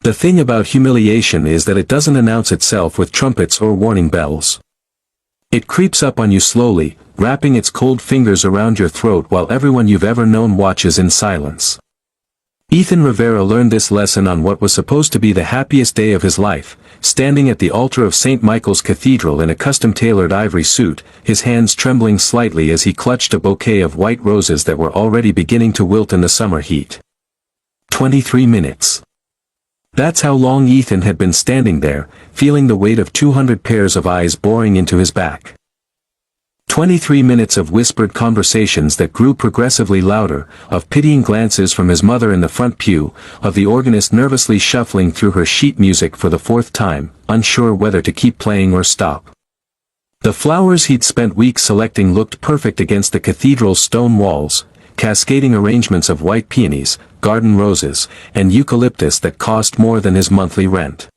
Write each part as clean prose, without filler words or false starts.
The thing about humiliation is that it doesn't announce itself with trumpets or warning bells. It creeps up on you slowly, wrapping its cold fingers around your throat while everyone you've ever known watches in silence. Ethan Rivera learned this lesson on what was supposed to be the happiest day of his life, standing at the altar of St. Michael's Cathedral in a custom-tailored ivory suit, his hands trembling slightly as he clutched a bouquet of white roses that were already beginning to wilt in the summer heat. 23 minutes. That's how long Ethan had been standing there, feeling the weight of 200 pairs of eyes boring into his back. 23 minutes of whispered conversations that grew progressively louder, of pitying glances from his mother in the front pew, of the organist nervously shuffling through her sheet music for the fourth time, unsure whether to keep playing or stop. The flowers he'd spent weeks selecting looked perfect against the cathedral's stone walls, cascading arrangements of white peonies, garden roses, and eucalyptus that cost more than his monthly rent.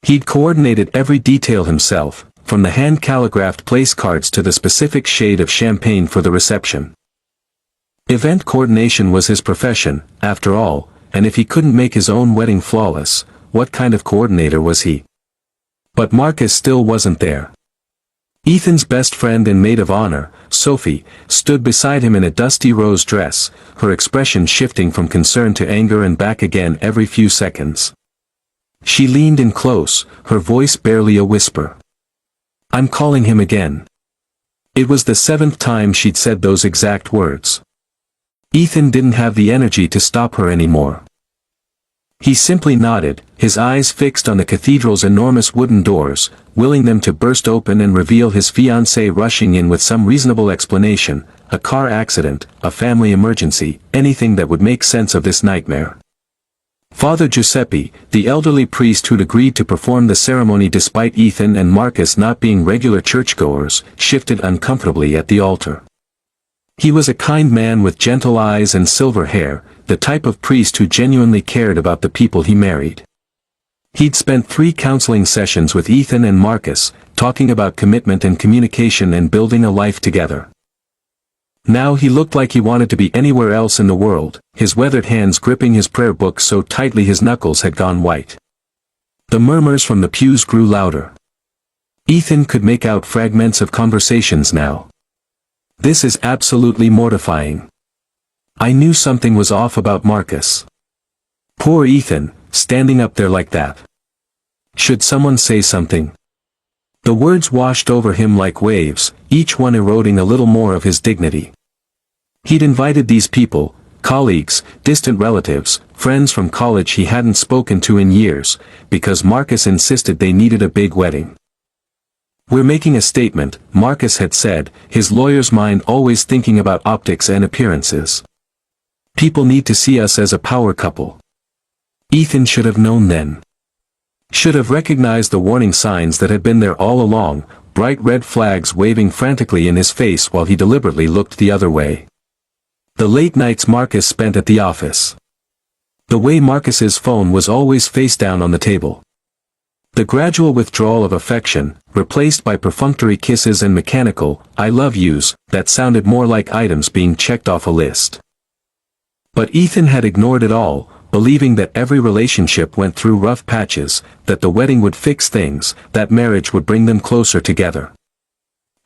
He'd coordinated every detail himself, from the hand-calligraphed place cards to the specific shade of champagne for the reception. Event coordination was his profession, after all, and if he couldn't make his own wedding flawless, what kind of coordinator was he? But Marcus still wasn't there. Ethan's best friend and maid of honor, Sophie, stood beside him in a dusty rose dress, her expression shifting from concern to anger and back again every few seconds. She leaned in close, her voice barely a whisper. "I'm calling him again." It was the 7th time she'd said those exact words. Ethan didn't have the energy to stop her anymore. He simply nodded, his eyes fixed on the cathedral's enormous wooden doors, willing them to burst open and reveal his fiancée rushing in with some reasonable explanation, a car accident, a family emergency, anything that would make sense of this nightmare. Father Giuseppe, the elderly priest who'd agreed to perform the ceremony despite Ethan and Marcus not being regular churchgoers, shifted uncomfortably at the altar. He was a kind man with gentle eyes and silver hair, the type of priest who genuinely cared about the people he married. He'd spent 3 counseling sessions with Ethan and Marcus, talking about commitment and communication and building a life together. Now he looked like he wanted to be anywhere else in the world, his weathered hands gripping his prayer book so tightly his knuckles had gone white. The murmurs from the pews grew louder. Ethan could make out fragments of conversations now. "This is absolutely mortifying. I knew something was off about Marcus. Poor Ethan, standing up there like that. Should someone say something?" The words washed over him like waves, each one eroding a little more of his dignity. He'd invited these people, colleagues, distant relatives, friends from college he hadn't spoken to in years, because Marcus insisted they needed a big wedding. "We're making a statement," Marcus had said, his lawyer's mind always thinking about optics and appearances. "People need to see us as a power couple." Ethan should have known then. Should have recognized the warning signs that had been there all along, bright red flags waving frantically in his face while he deliberately looked the other way. The late nights Marcus spent at the office. The way Marcus's phone was always face down on the table. The gradual withdrawal of affection, replaced by perfunctory kisses and mechanical, "I love yous," that sounded more like items being checked off a list. But Ethan had ignored it all, believing that every relationship went through rough patches, that the wedding would fix things, that marriage would bring them closer together.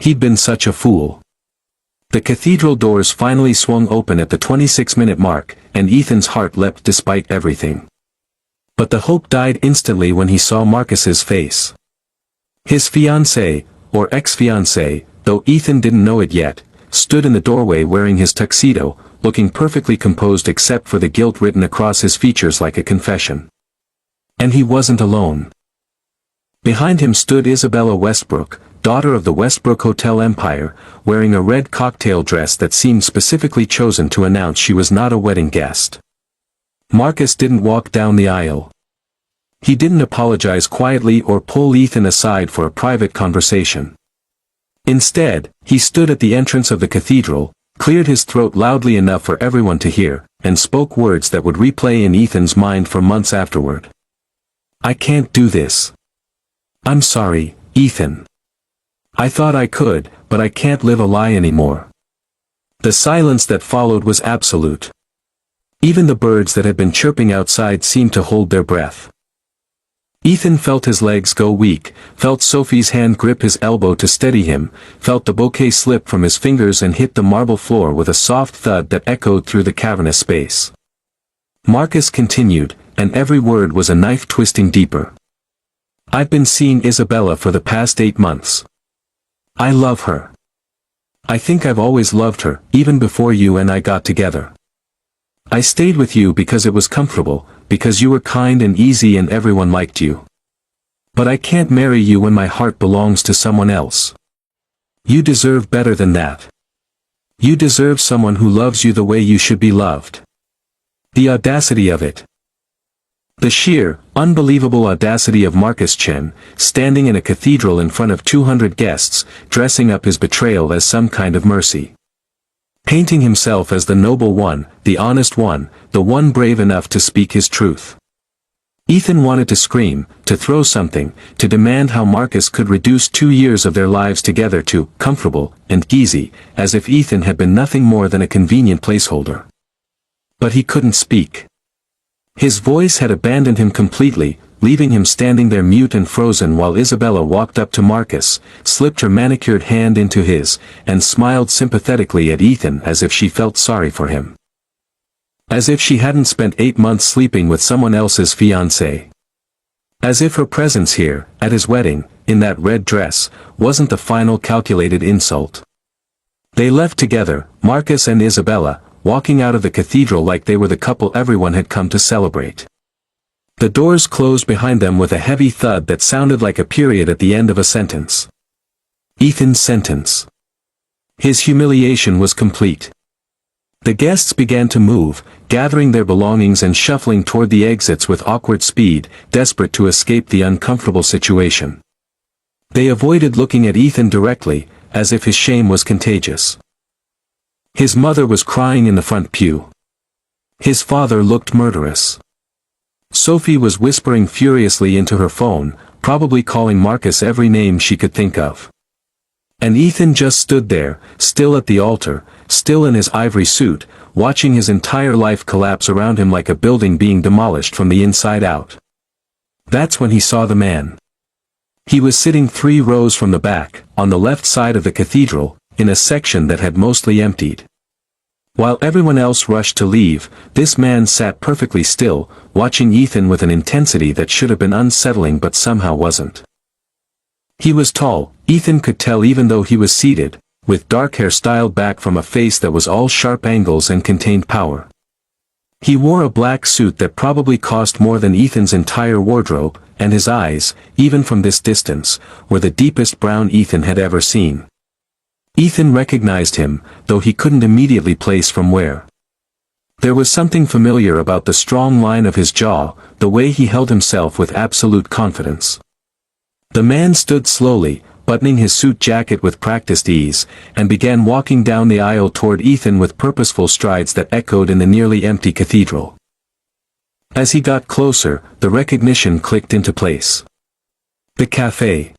He'd been such a fool. The cathedral doors finally swung open at the 26-minute mark, and Ethan's heart leapt despite everything. But the hope died instantly when he saw Marcus's face. His fiancée, or ex-fiancée, though Ethan didn't know it yet, stood in the doorway wearing his tuxedo, looking perfectly composed except for the guilt written across his features like a confession. And he wasn't alone. Behind him stood Isabella Westbrook, daughter of the Westbrook Hotel empire, wearing a red cocktail dress that seemed specifically chosen to announce she was not a wedding guest. Marcus didn't walk down the aisle. He didn't apologize quietly or pull Ethan aside for a private conversation. Instead, he stood at the entrance of the cathedral, cleared his throat loudly enough for everyone to hear, and spoke words that would replay in Ethan's mind for months afterward. "I can't do this. I'm sorry, Ethan. I thought I could, but I can't live a lie anymore." The silence that followed was absolute. Even the birds that had been chirping outside seemed to hold their breath. Ethan felt his legs go weak, felt Sophie's hand grip his elbow to steady him, felt the bouquet slip from his fingers and hit the marble floor with a soft thud that echoed through the cavernous space. Marcus continued, and every word was a knife twisting deeper. I've been seeing Isabella for the past 8 months. I love her. I think I've always loved her, even before you and I got together. I stayed with you because it was comfortable, because you were kind and easy and everyone liked you. But I can't marry you when my heart belongs to someone else. You deserve better than that. You deserve someone who loves you the way you should be loved. The audacity of it. The sheer, unbelievable audacity of Marcus Chen, standing in a cathedral in front of 200 guests, dressing up his betrayal as some kind of mercy. Painting himself as the noble one, the honest one, the one brave enough to speak his truth. Ethan wanted to scream, to throw something, to demand how Marcus could reduce 2 years of their lives together to comfortable and easy, as if Ethan had been nothing more than a convenient placeholder. But he couldn't speak. His voice had abandoned him completely, leaving him standing there mute and frozen while Isabella walked up to Marcus, slipped her manicured hand into his, and smiled sympathetically at Ethan as if she felt sorry for him. As if she hadn't spent 8 months sleeping with someone else's fiancé. As if her presence here, at his wedding, in that red dress, wasn't the final calculated insult. They left together, Marcus and Isabella, walking out of the cathedral like they were the couple everyone had come to celebrate. The doors closed behind them with a heavy thud that sounded like a period at the end of a sentence. Ethan's sentence. His humiliation was complete. The guests began to move, gathering their belongings and shuffling toward the exits with awkward speed, desperate to escape the uncomfortable situation. They avoided looking at Ethan directly, as if his shame was contagious. His mother was crying in the front pew. His father looked murderous. Sophie was whispering furiously into her phone, probably calling Marcus every name she could think of. And Ethan just stood there, still at the altar, still in his ivory suit, watching his entire life collapse around him like a building being demolished from the inside out. That's when he saw the man. He was sitting 3 rows from the back, on the left side of the cathedral, in a section that had mostly emptied. While everyone else rushed to leave, this man sat perfectly still, watching Ethan with an intensity that should have been unsettling but somehow wasn't. He was tall, Ethan could tell even though he was seated, with dark hair styled back from a face that was all sharp angles and contained power. He wore a black suit that probably cost more than Ethan's entire wardrobe, and his eyes, even from this distance, were the deepest brown Ethan had ever seen. Ethan recognized him, though he couldn't immediately place from where. There was something familiar about the strong line of his jaw, the way he held himself with absolute confidence. The man stood slowly, buttoning his suit jacket with practiced ease, and began walking down the aisle toward Ethan with purposeful strides that echoed in the nearly empty cathedral. As he got closer, the recognition clicked into place. The cafe.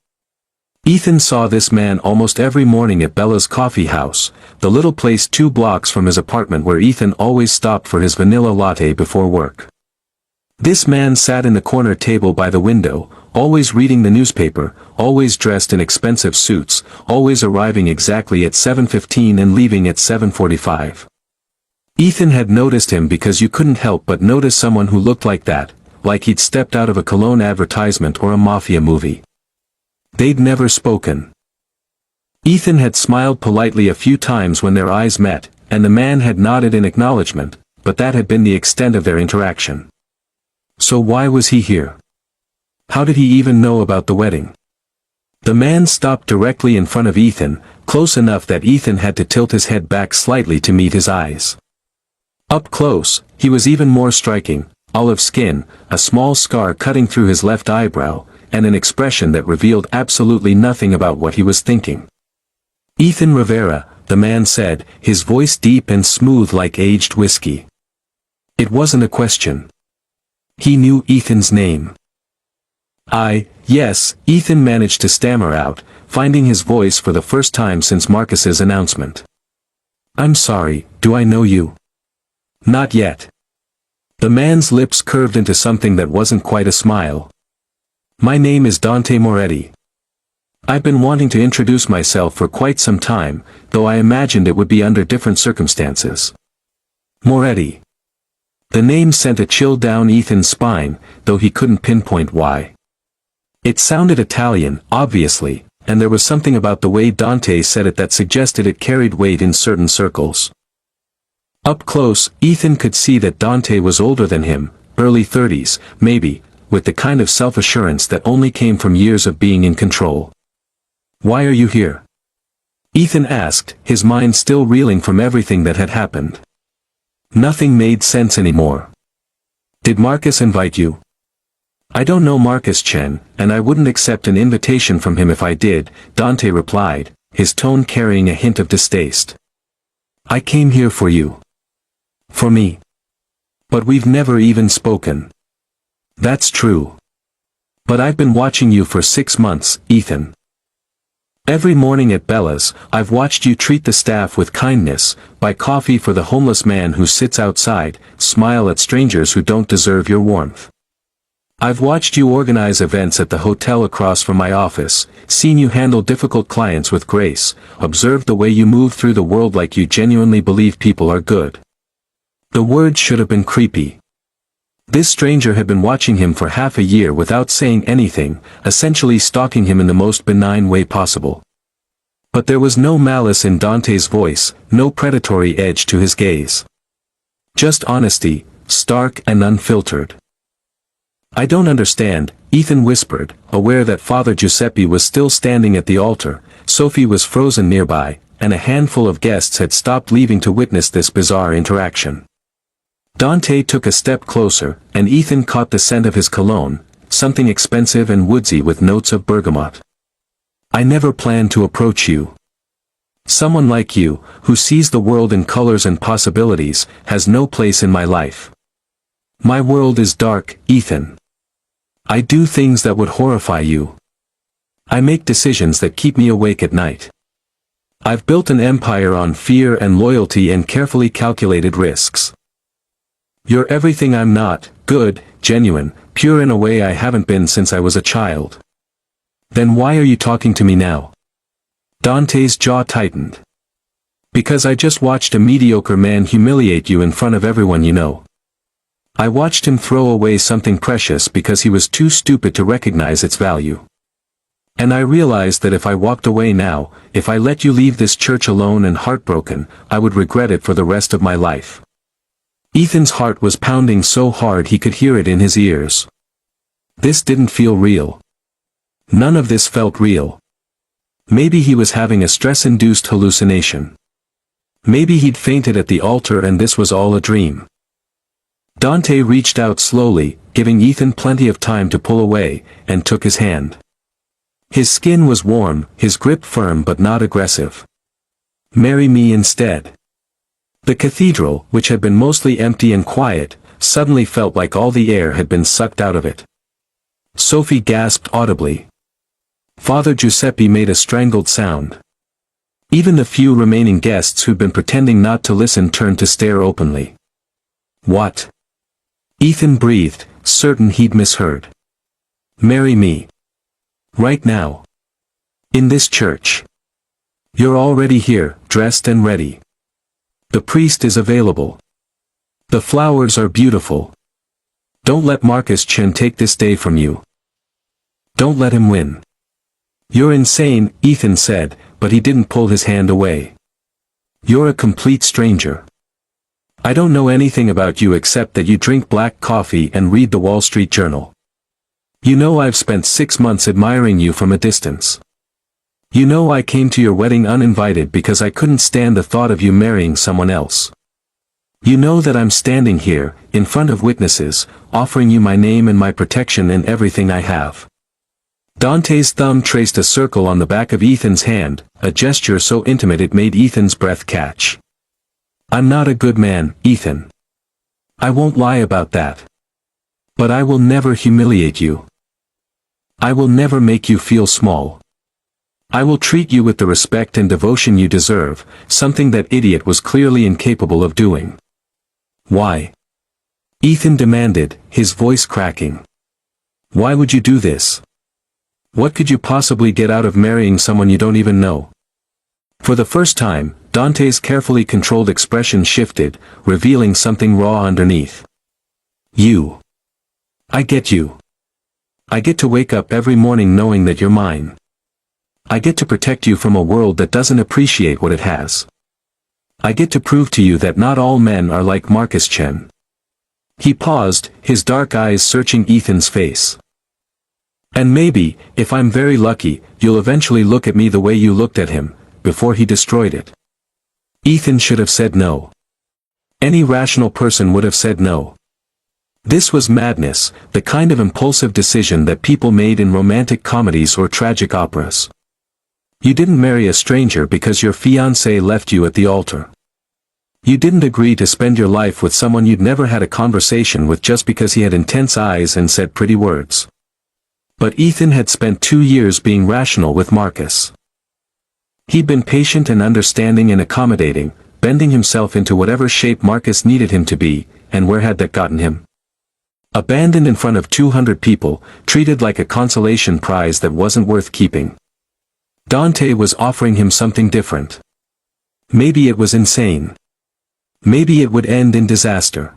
Ethan saw this man almost every morning at Bella's coffee house, the little place 2 blocks from his apartment where Ethan always stopped for his vanilla latte before work. This man sat in the corner table by the window, always reading the newspaper, always dressed in expensive suits, always arriving exactly at 7:15 and leaving at 7:45. Ethan had noticed him because you couldn't help but notice someone who looked like that, like he'd stepped out of a cologne advertisement or a Mafia movie. They'd never spoken. Ethan had smiled politely a few times when their eyes met, and the man had nodded in acknowledgement, but that had been the extent of their interaction. So why was he here? How did he even know about the wedding? The man stopped directly in front of Ethan, close enough that Ethan had to tilt his head back slightly to meet his eyes. Up close, he was even more striking, olive skin, a small scar cutting through his left eyebrow, and an expression that revealed absolutely nothing about what he was thinking. Ethan Rivera, the man said, his voice deep and smooth like aged whiskey. It wasn't a question. He knew Ethan's name. Yes, Ethan managed to stammer out, finding his voice for the first time since Marcus's announcement. I'm sorry, do I know you? Not yet. The man's lips curved into something that wasn't quite a smile. My name is Dante Moretti. I've been wanting to introduce myself for quite some time, though I imagined it would be under different circumstances. Moretti. The name sent a chill down Ethan's spine, though he couldn't pinpoint why. It sounded Italian, obviously, and there was something about the way Dante said it that suggested it carried weight in certain circles. Up close, Ethan could see that Dante was older than him, early 30s, maybe, with the kind of self-assurance that only came from years of being in control. "Why are you here?" Ethan asked, his mind still reeling from everything that had happened. Nothing made sense anymore. "Did Marcus invite you?" "I don't know Marcus Chen, and I wouldn't accept an invitation from him if I did," Dante replied, his tone carrying a hint of distaste. "I came here for you." "For me? But we've never even spoken." "That's true. But I've been watching you for 6 months, Ethan. Every morning at Bella's, I've watched you treat the staff with kindness, buy coffee for the homeless man who sits outside, smile at strangers who don't deserve your warmth. I've watched you organize events at the hotel across from my office, seen you handle difficult clients with grace, observed the way you move through the world like you genuinely believe people are good." The words should have been creepy. This stranger had been watching him for half a year without saying anything, essentially stalking him in the most benign way possible. But there was no malice in Dante's voice, no predatory edge to his gaze. Just honesty, stark and unfiltered. "I don't understand," Ethan whispered, aware that Father Giuseppe was still standing at the altar, Sophie was frozen nearby, and a handful of guests had stopped leaving to witness this bizarre interaction. Dante took a step closer, and Ethan caught the scent of his cologne, something expensive and woodsy with notes of bergamot. "I never planned to approach you. Someone like you, who sees the world in colors and possibilities, has no place in my life. My world is dark, Ethan. I do things that would horrify you. I make decisions that keep me awake at night. I've built an empire on fear and loyalty and carefully calculated risks. You're everything I'm not, good, genuine, pure in a way I haven't been since I was a child. Then why are you talking to me now?" Dante's jaw tightened. "Because I just watched a mediocre man humiliate you in front of everyone you know. I watched him throw away something precious because he was too stupid to recognize its value. And I realized that if I walked away now, if I let you leave this church alone and heartbroken, I would regret it for the rest of my life." Ethan's heart was pounding so hard he could hear it in his ears. This didn't feel real. None of this felt real. Maybe he was having a stress-induced hallucination. Maybe he'd fainted at the altar and this was all a dream. Dante reached out slowly, giving Ethan plenty of time to pull away, and took his hand. His skin was warm, his grip firm but not aggressive. "Marry me instead." The cathedral, which had been mostly empty and quiet, suddenly felt like all the air had been sucked out of it. Sophie gasped audibly. Father Giuseppe made a strangled sound. Even the few remaining guests who'd been pretending not to listen turned to stare openly. "What?" Ethan breathed, certain he'd misheard. "Marry me. Right now. In this church. You're already here, dressed and ready. The priest is available. The flowers are beautiful. Don't let Marcus Chen take this day from you. Don't let him win." "You're insane," Ethan said, but he didn't pull his hand away. "You're a complete stranger. I don't know anything about you except that you drink black coffee and read the Wall Street Journal. You know I've spent 6 months admiring you from a distance. You know I came to your wedding uninvited because I couldn't stand the thought of you marrying someone else. You know that I'm standing here, in front of witnesses, offering you my name and my protection and everything I have." Dante's thumb traced a circle on the back of Ethan's hand, a gesture so intimate it made Ethan's breath catch. "I'm not a good man, Ethan. I won't lie about that. But I will never humiliate you. I will never make you feel small. I will treat you with the respect and devotion you deserve, something that idiot was clearly incapable of doing." "Why?" Ethan demanded, his voice cracking. "Why would you do this?" What could you possibly get out of marrying someone you don't even know? For the first time, Dante's carefully controlled expression shifted, revealing something raw underneath. You. I get you. I get to wake up every morning knowing that you're mine. I get to protect you from a world that doesn't appreciate what it has. I get to prove to you that not all men are like Marcus Chen. He paused, his dark eyes searching Ethan's face. And maybe, if I'm very lucky, you'll eventually look at me the way you looked at him, before he destroyed it. Ethan should have said no. Any rational person would have said no. This was madness, the kind of impulsive decision that people made in romantic comedies or tragic operas. You didn't marry a stranger because your fiancé left you at the altar. You didn't agree to spend your life with someone you'd never had a conversation with just because he had intense eyes and said pretty words. But Ethan had spent 2 years being rational with Marcus. He'd been patient and understanding and accommodating, bending himself into whatever shape Marcus needed him to be, and where had that gotten him? Abandoned in front of 200 people, treated like a consolation prize that wasn't worth keeping. Dante was offering him something different. Maybe it was insane. Maybe it would end in disaster.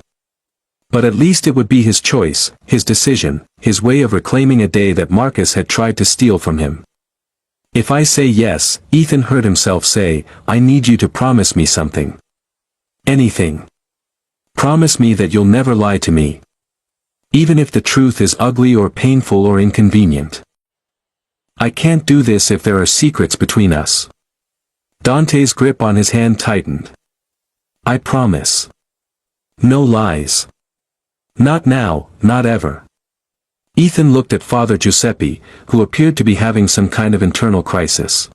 But at least it would be his choice, his decision, his way of reclaiming a day that Marcus had tried to steal from him. If I say yes, Ethan heard himself say, I need you to promise me something. Anything. Promise me that you'll never lie to me. Even if the truth is ugly or painful or inconvenient. I can't do this if there are secrets between us. Dante's grip on his hand tightened. I promise. No lies. Not now, not ever. Ethan looked at Father Giuseppe, who appeared to be having some kind of internal crisis.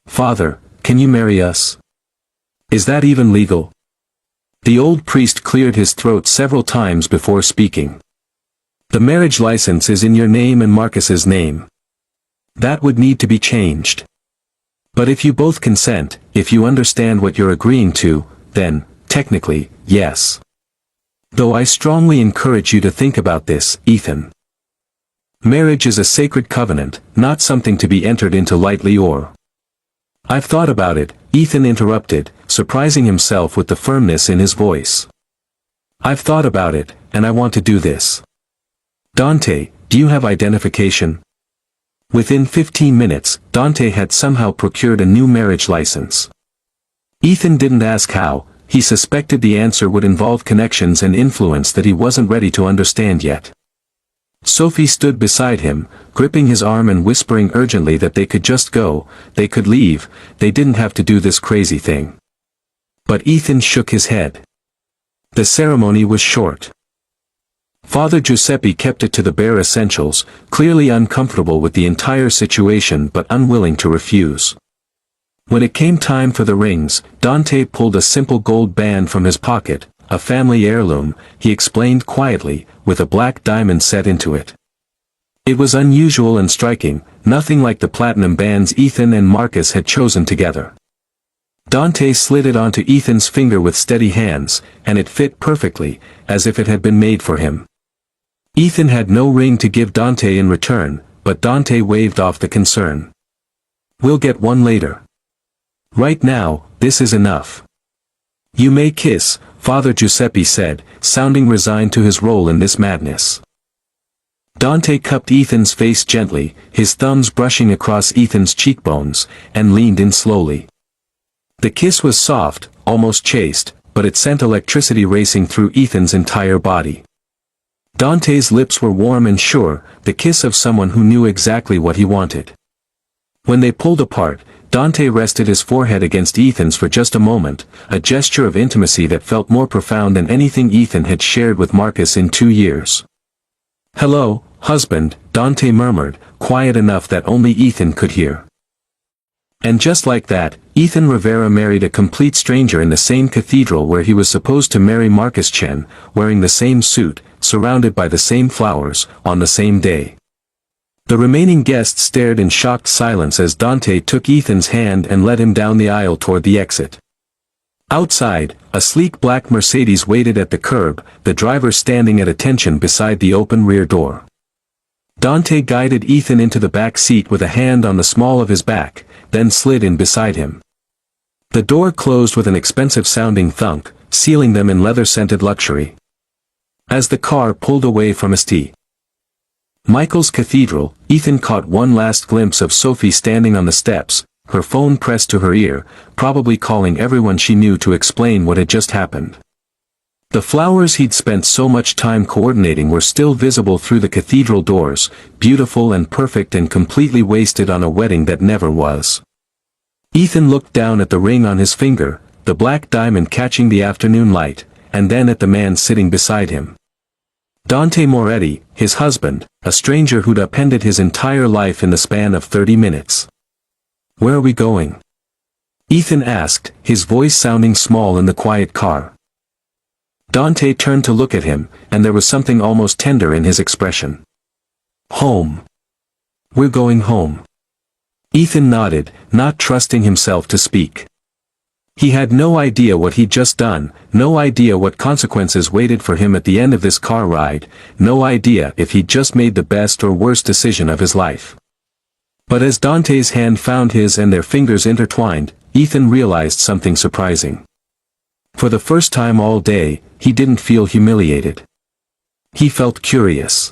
Father, can you marry us? Is that even legal? The old priest cleared his throat several times before speaking. The marriage license is in your name and Marcus's name. That would need to be changed. But if you both consent, if you understand what you're agreeing to, then, technically, yes. Though I strongly encourage you to think about this, Ethan. Marriage is a sacred covenant, not something to be entered into lightly or. I've thought about it, Ethan interrupted, surprising himself with the firmness in his voice. I've thought about it, and I want to do this. Dante, do you have identification? Within 15 minutes, Dante had somehow procured a new marriage license. Ethan didn't ask how, he suspected the answer would involve connections and influence that he wasn't ready to understand yet. Sophie stood beside him, gripping his arm and whispering urgently that they could just go, they could leave, they didn't have to do this crazy thing. But Ethan shook his head. The ceremony was short. Father Giuseppe kept it to the bare essentials, clearly uncomfortable with the entire situation but unwilling to refuse. When it came time for the rings, Dante pulled a simple gold band from his pocket, a family heirloom, he explained quietly, with a black diamond set into it. It was unusual and striking, nothing like the platinum bands Ethan and Marcus had chosen together. Dante slid it onto Ethan's finger with steady hands, and it fit perfectly, as if it had been made for him. Ethan had no ring to give Dante in return, but Dante waved off the concern. We'll get one later. Right now, this is enough. You may kiss, Father Giuseppe said, sounding resigned to his role in this madness. Dante cupped Ethan's face gently, his thumbs brushing across Ethan's cheekbones, and leaned in slowly. The kiss was soft, almost chaste, but it sent electricity racing through Ethan's entire body. Dante's lips were warm and sure, the kiss of someone who knew exactly what he wanted. When they pulled apart, Dante rested his forehead against Ethan's for just a moment, a gesture of intimacy that felt more profound than anything Ethan had shared with Marcus in 2 years. Hello, husband, Dante murmured, quiet enough that only Ethan could hear. And just like that, Ethan Rivera married a complete stranger in the same cathedral where he was supposed to marry Marcus Chen, wearing the same suit, surrounded by the same flowers, on the same day. The remaining guests stared in shocked silence as Dante took Ethan's hand and led him down the aisle toward the exit. Outside, a sleek black Mercedes waited at the curb, the driver standing at attention beside the open rear door. Dante guided Ethan into the back seat with a hand on the small of his back, then slid in beside him. The door closed with an expensive-sounding thunk, sealing them in leather-scented luxury. As the car pulled away from St. Michael's Cathedral, Ethan caught one last glimpse of Sophie standing on the steps, her phone pressed to her ear, probably calling everyone she knew to explain what had just happened. The flowers he'd spent so much time coordinating were still visible through the cathedral doors, beautiful and perfect and completely wasted on a wedding that never was. Ethan looked down at the ring on his finger, the black diamond catching the afternoon light, and then at the man sitting beside him. Dante Moretti, his husband, a stranger who'd upended his entire life in the span of 30 minutes. "Where are we going?" Ethan asked, his voice sounding small in the quiet car. Dante turned to look at him, and there was something almost tender in his expression. "Home. We're going home." Ethan nodded, not trusting himself to speak. He had no idea what he'd just done, no idea what consequences waited for him at the end of this car ride, no idea if he'd just made the best or worst decision of his life. But as Dante's hand found his and their fingers intertwined, Ethan realized something surprising. For the first time all day, he didn't feel humiliated. He felt curious.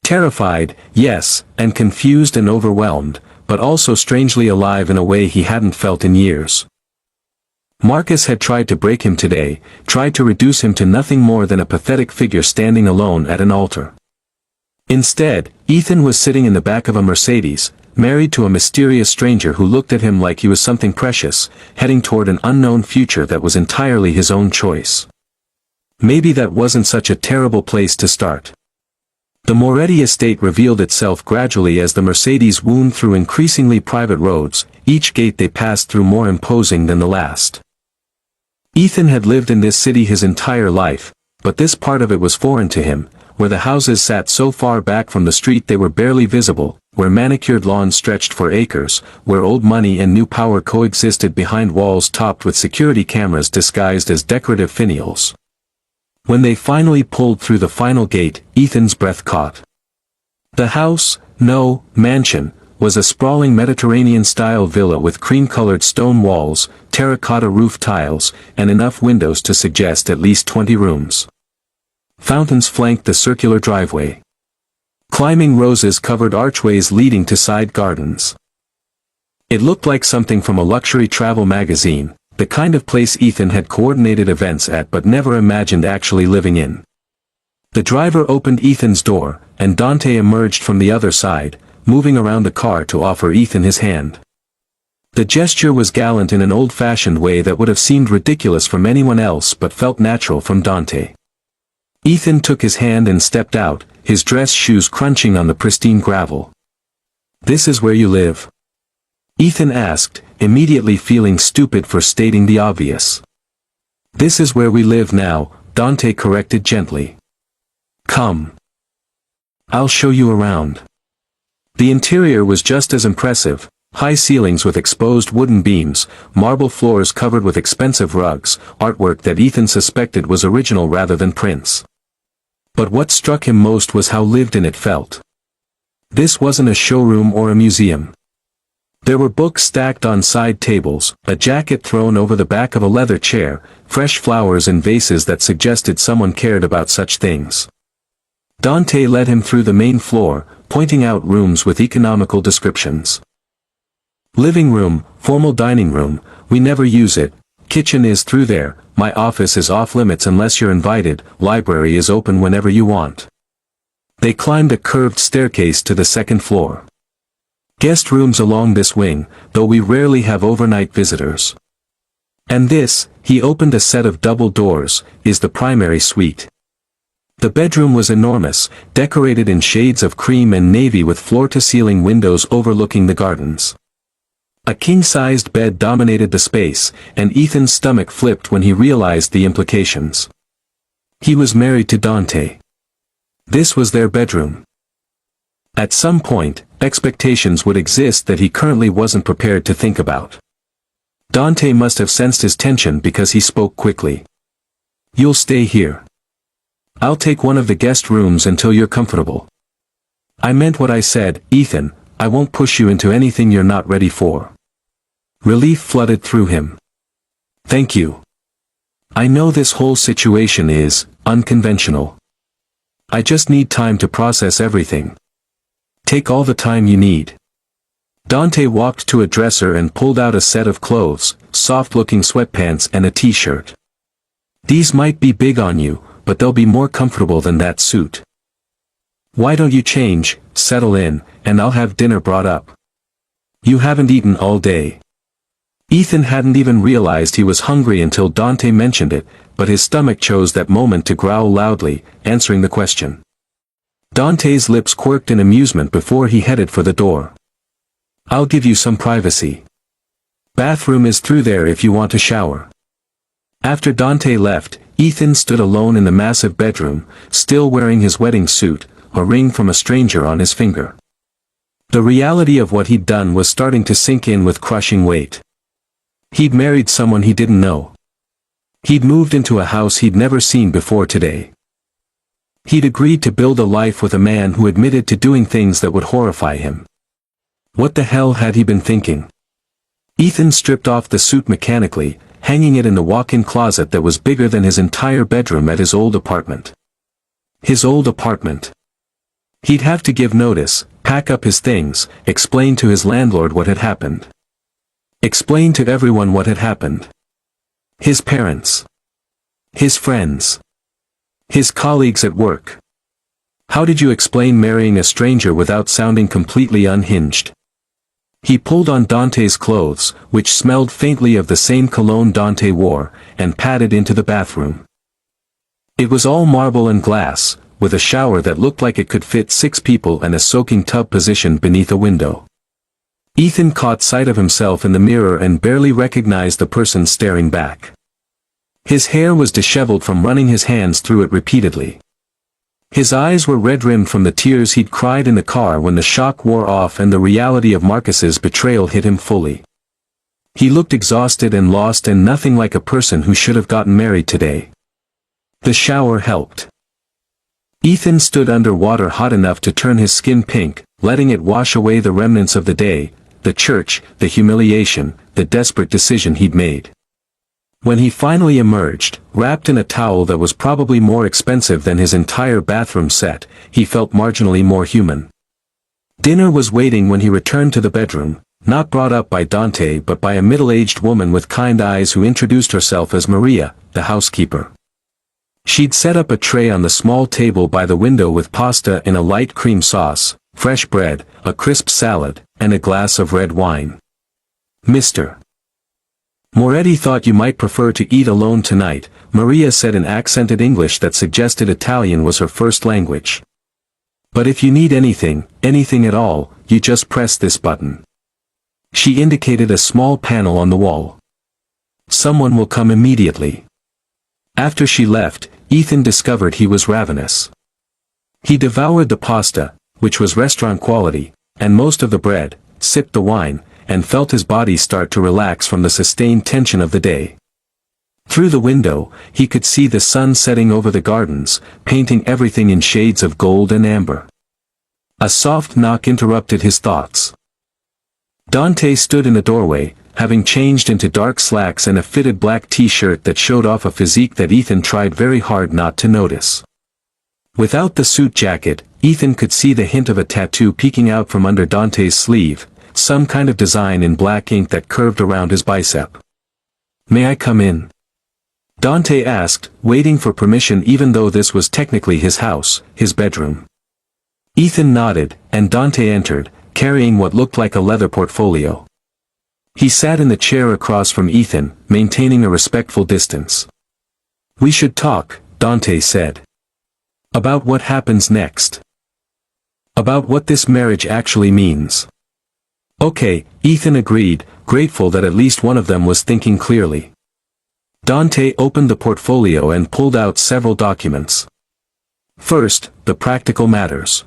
Terrified, yes, and confused and overwhelmed, but also strangely alive in a way he hadn't felt in years. Marcus had tried to break him today, tried to reduce him to nothing more than a pathetic figure standing alone at an altar. Instead, Ethan was sitting in the back of a Mercedes, married to a mysterious stranger who looked at him like he was something precious, heading toward an unknown future that was entirely his own choice. Maybe that wasn't such a terrible place to start. The Moretti estate revealed itself gradually as the Mercedes wound through increasingly private roads, each gate they passed through more imposing than the last. Ethan had lived in this city his entire life, but this part of it was foreign to him, where the houses sat so far back from the street they were barely visible, where manicured lawns stretched for acres, where old money and new power coexisted behind walls topped with security cameras disguised as decorative finials. When they finally pulled through the final gate, Ethan's breath caught. The house, no, mansion, was a sprawling Mediterranean-style villa with cream-colored stone walls, terracotta roof tiles, and enough windows to suggest at least 20 rooms. Fountains flanked the circular driveway. Climbing roses covered archways leading to side gardens. It looked like something from a luxury travel magazine, the kind of place Ethan had coordinated events at but never imagined actually living in. The driver opened Ethan's door, and Dante emerged from the other side, moving around the car to offer Ethan his hand. The gesture was gallant in an old-fashioned way that would have seemed ridiculous from anyone else but felt natural from Dante. Ethan took his hand and stepped out, his dress shoes crunching on the pristine gravel. "This is where you live?" Ethan asked, immediately feeling stupid for stating the obvious. "This is where we live now," Dante corrected gently. "Come. I'll show you around." The interior was just as impressive, high ceilings with exposed wooden beams, marble floors covered with expensive rugs, artwork that Ethan suspected was original rather than prints. But what struck him most was how lived in it felt. This wasn't a showroom or a museum. There were books stacked on side tables, a jacket thrown over the back of a leather chair, fresh flowers in vases that suggested someone cared about such things. Dante led him through the main floor, pointing out rooms with economical descriptions. "Living room, formal dining room, we never use it, kitchen is through there, my office is off limits unless you're invited, library is open whenever you want." They climbed a curved staircase to the second floor. "Guest rooms along this wing, though we rarely have overnight visitors. And this," he opened a set of double doors, "is the primary suite." The bedroom was enormous, decorated in shades of cream and navy with floor-to-ceiling windows overlooking the gardens. A king-sized bed dominated the space, and Ethan's stomach flipped when he realized the implications. He was married to Dante. This was their bedroom. At some point, expectations would exist that he currently wasn't prepared to think about. Dante must have sensed his tension because he spoke quickly. "You'll stay here. I'll take one of the guest rooms until you're comfortable." I meant what I said, Ethan, I won't push you into anything you're not ready for. Relief flooded through him. Thank you. I know this whole situation is unconventional. I just need time to process everything. Take all the time you need. Dante walked to a dresser and pulled out a set of clothes, soft-looking sweatpants and a t-shirt. These might be big on you, but they'll be more comfortable than that suit. Why don't you change, settle in, and I'll have dinner brought up. You haven't eaten all day. Ethan hadn't even realized he was hungry until Dante mentioned it, but his stomach chose that moment to growl loudly, answering the question. Dante's lips quirked in amusement before he headed for the door. I'll give you some privacy. Bathroom is through there if you want to shower. After Dante left, Ethan stood alone in the massive bedroom, still wearing his wedding suit, a ring from a stranger on his finger. The reality of what he'd done was starting to sink in with crushing weight. He'd married someone he didn't know. He'd moved into a house he'd never seen before today. He'd agreed to build a life with a man who admitted to doing things that would horrify him. What the hell had he been thinking? Ethan stripped off the suit mechanically, hanging it in the walk-in closet that was bigger than his entire bedroom at his old apartment. His old apartment. He'd have to give notice, pack up his things, explain to his landlord what had happened. Explain to everyone what had happened. His parents. His friends. His colleagues at work. How did you explain marrying a stranger without sounding completely unhinged? He pulled on Dante's clothes, which smelled faintly of the same cologne Dante wore, and padded into the bathroom. It was all marble and glass, with a shower that looked like it could fit 6 people and a soaking tub positioned beneath a window. Ethan caught sight of himself in the mirror and barely recognized the person staring back. His hair was disheveled from running his hands through it repeatedly. His eyes were red-rimmed from the tears he'd cried in the car when the shock wore off and the reality of Marcus's betrayal hit him fully. He looked exhausted and lost and nothing like a person who should have gotten married today. The shower helped. Ethan stood under water hot enough to turn his skin pink, letting it wash away the remnants of the day, the church, the humiliation, the desperate decision he'd made. When he finally emerged, wrapped in a towel that was probably more expensive than his entire bathroom set, he felt marginally more human. Dinner was waiting when he returned to the bedroom, not brought up by Dante but by a middle-aged woman with kind eyes who introduced herself as Maria, the housekeeper. She'd set up a tray on the small table by the window with pasta in a light cream sauce, fresh bread, a crisp salad, and a glass of red wine. Mr. Moretti thought you might prefer to eat alone tonight, Maria said in accented English that suggested Italian was her first language. But if you need anything, anything at all, you just press this button. She indicated a small panel on the wall. Someone will come immediately. After she left, Ethan discovered he was ravenous. He devoured the pasta, which was restaurant quality, and most of the bread, sipped the wine, and felt his body start to relax from the sustained tension of the day. Through the window, he could see the sun setting over the gardens, painting everything in shades of gold and amber. A soft knock interrupted his thoughts. Dante stood in the doorway, having changed into dark slacks and a fitted black t-shirt that showed off a physique that Ethan tried very hard not to notice. Without the suit jacket, Ethan could see the hint of a tattoo peeking out from under Dante's sleeve, some kind of design in black ink that curved around his bicep. "May I come in?" Dante asked, waiting for permission even though this was technically his house, his bedroom. Ethan nodded, and Dante entered, carrying what looked like a leather portfolio. He sat in the chair across from Ethan, maintaining a respectful distance. "We should talk," Dante said. "About what happens next. About what this marriage actually means." "Okay," Ethan agreed, grateful that at least one of them was thinking clearly. Dante opened the portfolio and pulled out several documents. "First, the practical matters.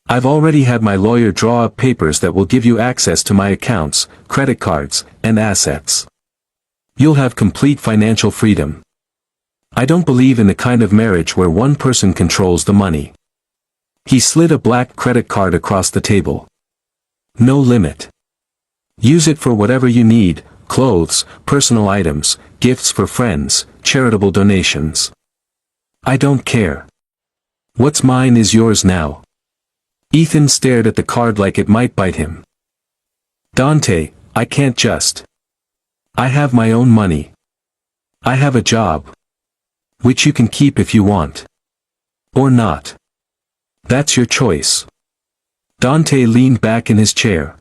I've already had my lawyer draw up papers that will give you access to my accounts, credit cards, and assets. You'll have complete financial freedom. I don't believe in the kind of marriage where one person controls the money. He slid a black credit card across the table. No limit. Use it for whatever you need, clothes, personal items, gifts for friends, charitable donations. I don't care. What's mine is yours now. Ethan stared at the card like it might bite him. Dante, I can't just. I have my own money. I have a job. Which you can keep if you want. Or not. That's your choice. Dante leaned back in his chair.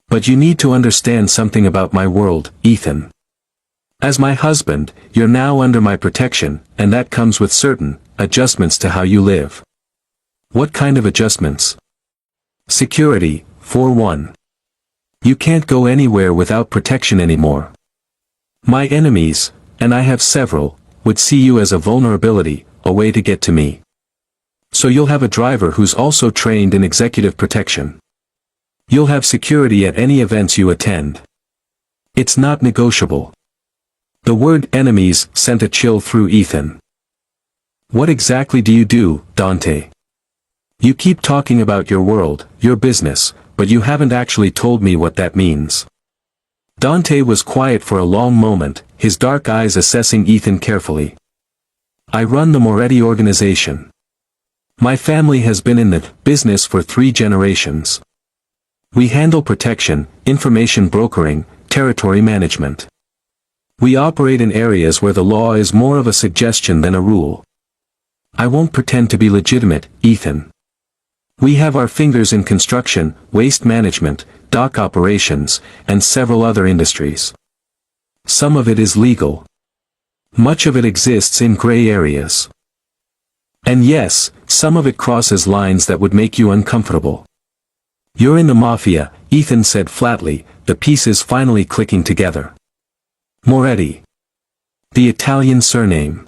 But you need to understand something about my world, Ethan. As my husband, you're now under my protection, and that comes with certain adjustments to how you live. What kind of adjustments? Security, for one. You can't go anywhere without protection anymore. My enemies, and I have several, would see you as a vulnerability, a way to get to me. So you'll have a driver who's also trained in executive protection. You'll have security at any events you attend. It's not negotiable. The word enemies sent a chill through Ethan. What exactly do you do, Dante? You keep talking about your world, your business, but you haven't actually told me what that means. Dante was quiet for a long moment, his dark eyes assessing Ethan carefully. I run the Moretti organization. My family has been in the business for 3 generations. We handle protection, information brokering, territory management. We operate in areas where the law is more of a suggestion than a rule. I won't pretend to be legitimate, Ethan. We have our fingers in construction, waste management, dock operations, and several other industries. Some of it is legal. Much of it exists in gray areas. And yes, some of it crosses lines that would make you uncomfortable. You're in the Mafia, Ethan said flatly, the pieces finally clicking together. Moretti. The Italian surname.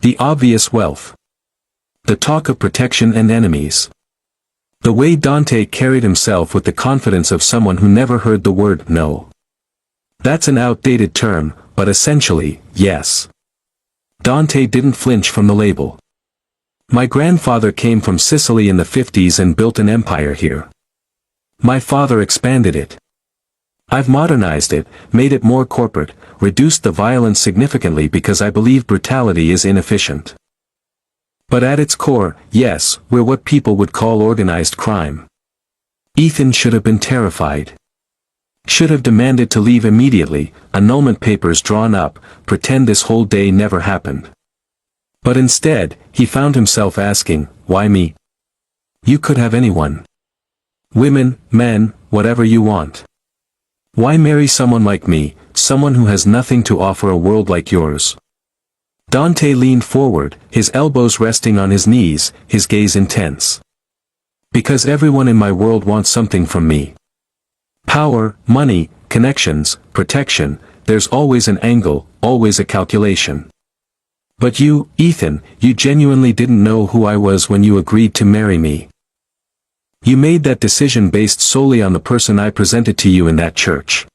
The obvious wealth. The talk of protection and enemies. The way Dante carried himself with the confidence of someone who never heard the word no. That's an outdated term, but essentially, yes. Dante didn't flinch from the label. My grandfather came from Sicily in the 50s and built an empire here. My father expanded it. I've modernized it, made it more corporate, reduced the violence significantly because I believe brutality is inefficient. But at its core, yes, we're what people would call organized crime. Ethan should have been terrified. Should have demanded to leave immediately, annulment papers drawn up, pretend this whole day never happened. But instead, he found himself asking, why me? You could have anyone. Women, men, whatever you want. Why marry someone like me, someone who has nothing to offer a world like yours? Dante leaned forward, his elbows resting on his knees, his gaze intense. Because everyone in my world wants something from me. Power, money, connections, protection, there's always an angle, always a calculation. But you, Ethan, you genuinely didn't know who I was when you agreed to marry me. You made that decision based solely on the person I presented to you in that church.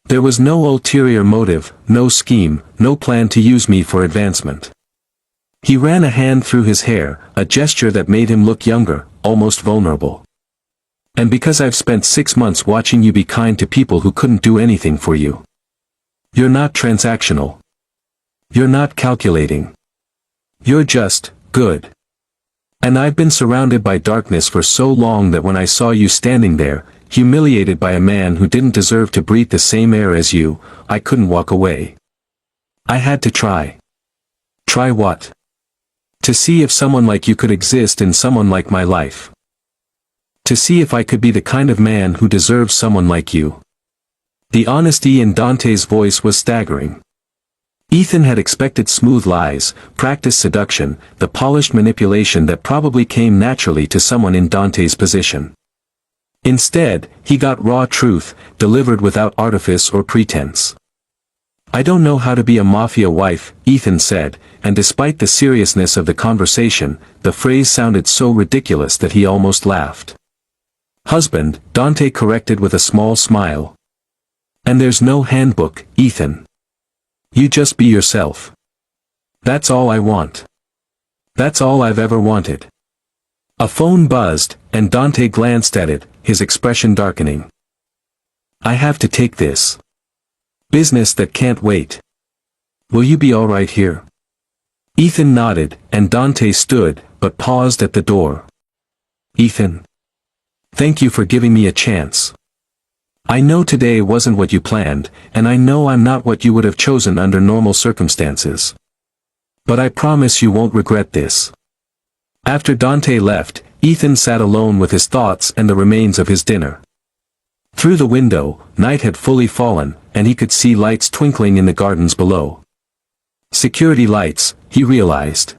There was no ulterior motive, no scheme, no plan to use me for advancement. He ran a hand through his hair, a gesture that made him look younger, almost vulnerable. And because I've spent 6 months watching you be kind to people who couldn't do anything for you. You're not transactional. You're not calculating. You're just good. And I've been surrounded by darkness for so long that when I saw you standing there, humiliated by a man who didn't deserve to breathe the same air as you, I couldn't walk away. I had to try. Try what? To see if someone like you could exist in someone like my life. To see if I could be the kind of man who deserves someone like you. The honesty in Dante's voice was staggering. Ethan had expected smooth lies, practiced seduction, the polished manipulation that probably came naturally to someone in Dante's position. Instead, he got raw truth, delivered without artifice or pretense. I don't know how to be a mafia wife, Ethan said, and despite the seriousness of the conversation, the phrase sounded so ridiculous that he almost laughed. Husband, Dante corrected with a small smile. And there's no handbook, Ethan. You just be yourself. That's all I want. That's all I've ever wanted. A phone buzzed, and Dante glanced at it, his expression darkening. I have to take this business that can't wait. Will you be all right here? Ethan nodded, and Dante stood, but paused at the door. Ethan. Thank you for giving me a chance. I know today wasn't what you planned, and I know I'm not what you would have chosen under normal circumstances. But I promise you won't regret this. After Dante left, Ethan sat alone with his thoughts and the remains of his dinner. Through the window, night had fully fallen, and he could see lights twinkling in the gardens below. Security lights, he realized.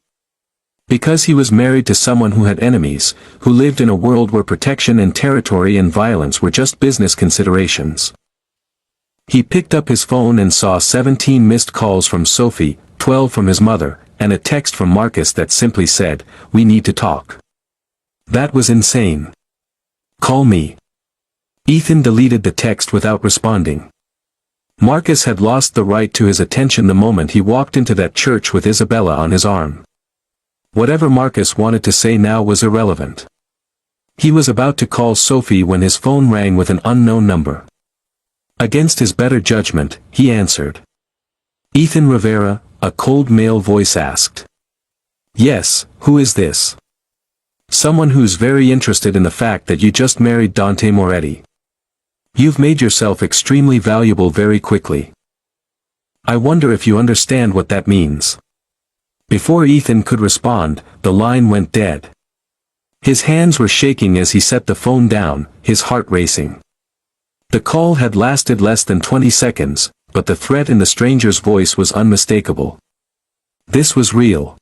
Because he was married to someone who had enemies, who lived in a world where protection and territory and violence were just business considerations. He picked up his phone and saw 17 missed calls from Sophie, 12 from his mother, and a text from Marcus that simply said, "We need to talk." That was insane. Call me. Ethan deleted the text without responding. Marcus had lost the right to his attention the moment he walked into that church with Isabella on his arm. Whatever Marcus wanted to say now was irrelevant. He was about to call Sophie when his phone rang with an unknown number. Against his better judgment, he answered. Ethan Rivera, a cold male voice asked. Yes, who is this? Someone who's very interested in the fact that you just married Dante Moretti. You've made yourself extremely valuable very quickly. I wonder if you understand what that means. Before Ethan could respond, the line went dead. His hands were shaking as he set the phone down, his heart racing. The call had lasted less than 20 seconds, but the threat in the stranger's voice was unmistakable. This was real.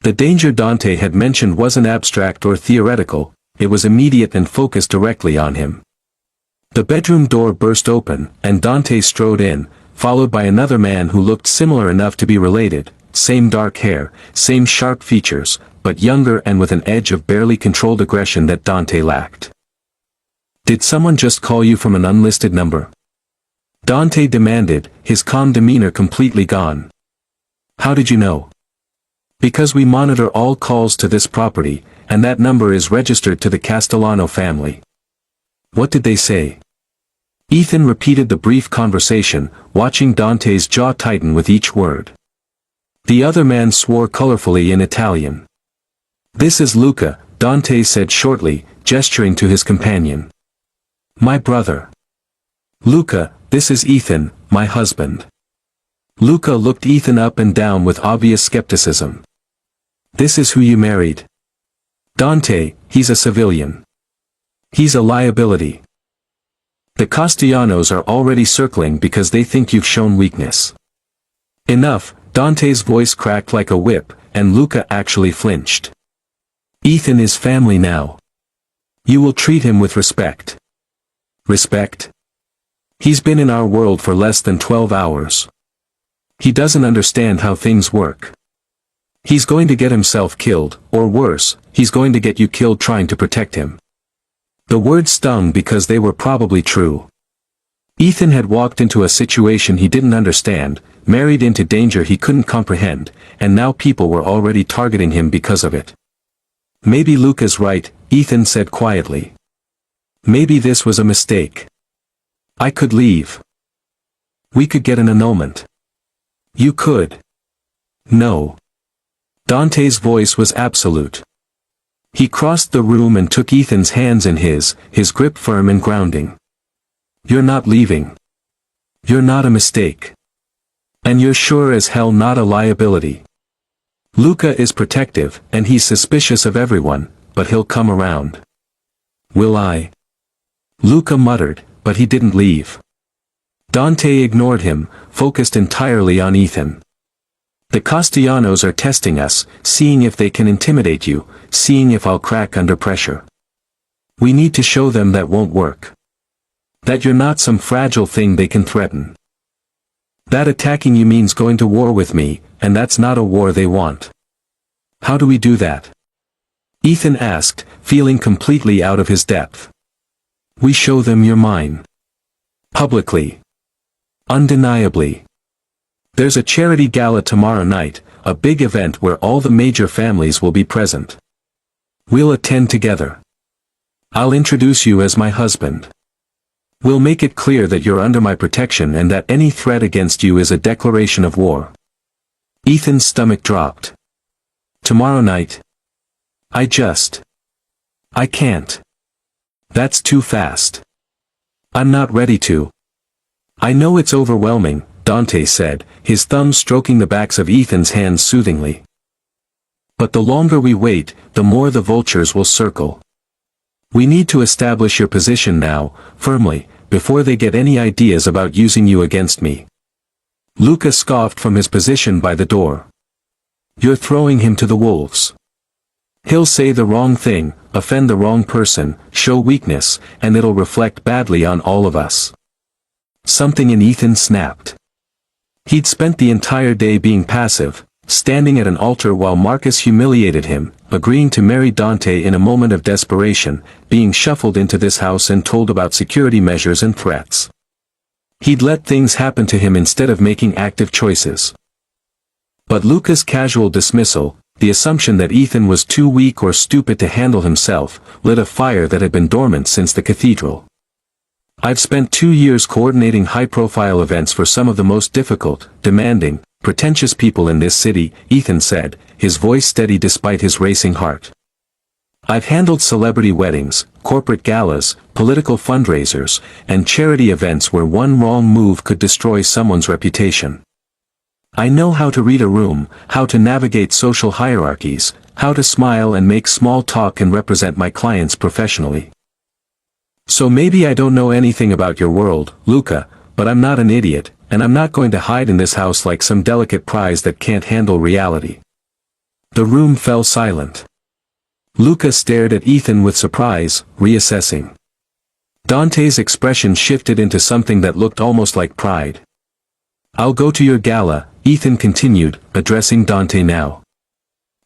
The danger Dante had mentioned wasn't abstract or theoretical, it was immediate and focused directly on him. The bedroom door burst open, and Dante strode in, followed by another man who looked similar enough to be related, same dark hair, same sharp features, but younger and with an edge of barely controlled aggression that Dante lacked. Did someone just call you from an unlisted number? Dante demanded, his calm demeanor completely gone. How did you know? Because we monitor all calls to this property, and that number is registered to the Castellano family. What did they say? Ethan repeated the brief conversation, watching Dante's jaw tighten with each word. The other man swore colorfully in Italian. This is Luca, Dante said shortly, gesturing to his companion. My brother. Luca, this is Ethan, my husband. Luca looked Ethan up and down with obvious skepticism. This is who you married. Dante, he's a civilian. He's a liability. The Castellanos are already circling because they think you've shown weakness. Enough, Dante's voice cracked like a whip, and Luca actually flinched. Ethan is family now. You will treat him with respect. Respect? He's been in our world for less than 12 hours. He doesn't understand how things work. He's going to get himself killed, or worse, he's going to get you killed trying to protect him. The words stung because they were probably true. Ethan had walked into a situation he didn't understand, married into danger he couldn't comprehend, and now people were already targeting him because of it. Maybe Luca's right, Ethan said quietly. Maybe this was a mistake. I could leave. We could get an annulment. You could. No. Dante's voice was absolute. He crossed the room and took Ethan's hands in his grip firm and grounding. You're not leaving. You're not a mistake. And you're sure as hell not a liability. Luca is protective, and he's suspicious of everyone, but he'll come around. Will I? Luca muttered, but he didn't leave. Dante ignored him, focused entirely on Ethan. The Castellanos are testing us, seeing if they can intimidate you, seeing if I'll crack under pressure. We need to show them that won't work. That you're not some fragile thing they can threaten. That attacking you means going to war with me, and that's not a war they want. How do we do that? Ethan asked, feeling completely out of his depth. We show them you're mine. Publicly. Undeniably. There's a charity gala tomorrow night, a big event where all the major families will be present. We'll attend together. I'll introduce you as my husband. We'll make it clear that you're under my protection and that any threat against you is a declaration of war. Ethan's stomach dropped. Tomorrow night? I can't. That's too fast. I'm not ready to. I know it's overwhelming, Dante said, his thumbs stroking the backs of Ethan's hands soothingly. But the longer we wait, the more the vultures will circle. We need to establish your position now, firmly, before they get any ideas about using you against me. Luca scoffed from his position by the door. You're throwing him to the wolves. He'll say the wrong thing, offend the wrong person, show weakness, and it'll reflect badly on all of us. Something in Ethan snapped. He'd spent the entire day being passive, standing at an altar while Marcus humiliated him, agreeing to marry Dante in a moment of desperation, being shuffled into this house and told about security measures and threats. He'd let things happen to him instead of making active choices. But Luca's casual dismissal, the assumption that Ethan was too weak or stupid to handle himself, lit a fire that had been dormant since the cathedral. I've spent 2 years coordinating high-profile events for some of the most difficult, demanding, pretentious people in this city, Ethan said, his voice steady despite his racing heart. I've handled celebrity weddings, corporate galas, political fundraisers, and charity events where one wrong move could destroy someone's reputation. I know how to read a room, how to navigate social hierarchies, how to smile and make small talk and represent my clients professionally. So maybe I don't know anything about your world, Luca, but I'm not an idiot, and I'm not going to hide in this house like some delicate prize that can't handle reality. The room fell silent. Luca stared at Ethan with surprise, reassessing. Dante's expression shifted into something that looked almost like pride. I'll go to your gala, Ethan continued, addressing Dante now.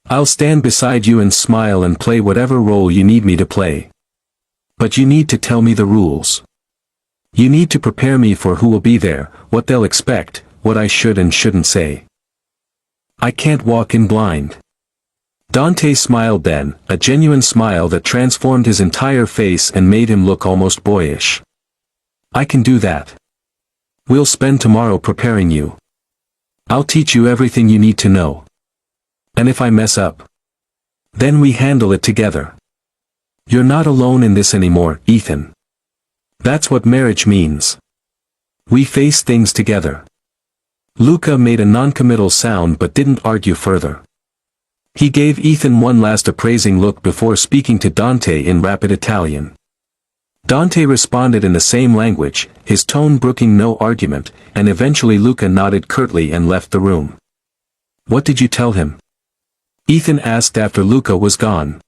I'll stand beside you and smile and play whatever role you need me to play. But you need to tell me the rules. You need to prepare me for who will be there, what they'll expect, what I should and shouldn't say. I can't walk in blind. Dante smiled then, a genuine smile that transformed his entire face and made him look almost boyish. I can do that. We'll spend tomorrow preparing you. I'll teach you everything you need to know. And if I mess up, then we handle it together. You're not alone in this anymore, Ethan. That's what marriage means. We face things together. Luca made a non-committal sound but didn't argue further. He gave Ethan one last appraising look before speaking to Dante in rapid Italian. Dante responded in the same language, his tone brooking no argument, and eventually Luca nodded curtly and left the room. What did you tell him? Ethan asked after Luca was gone.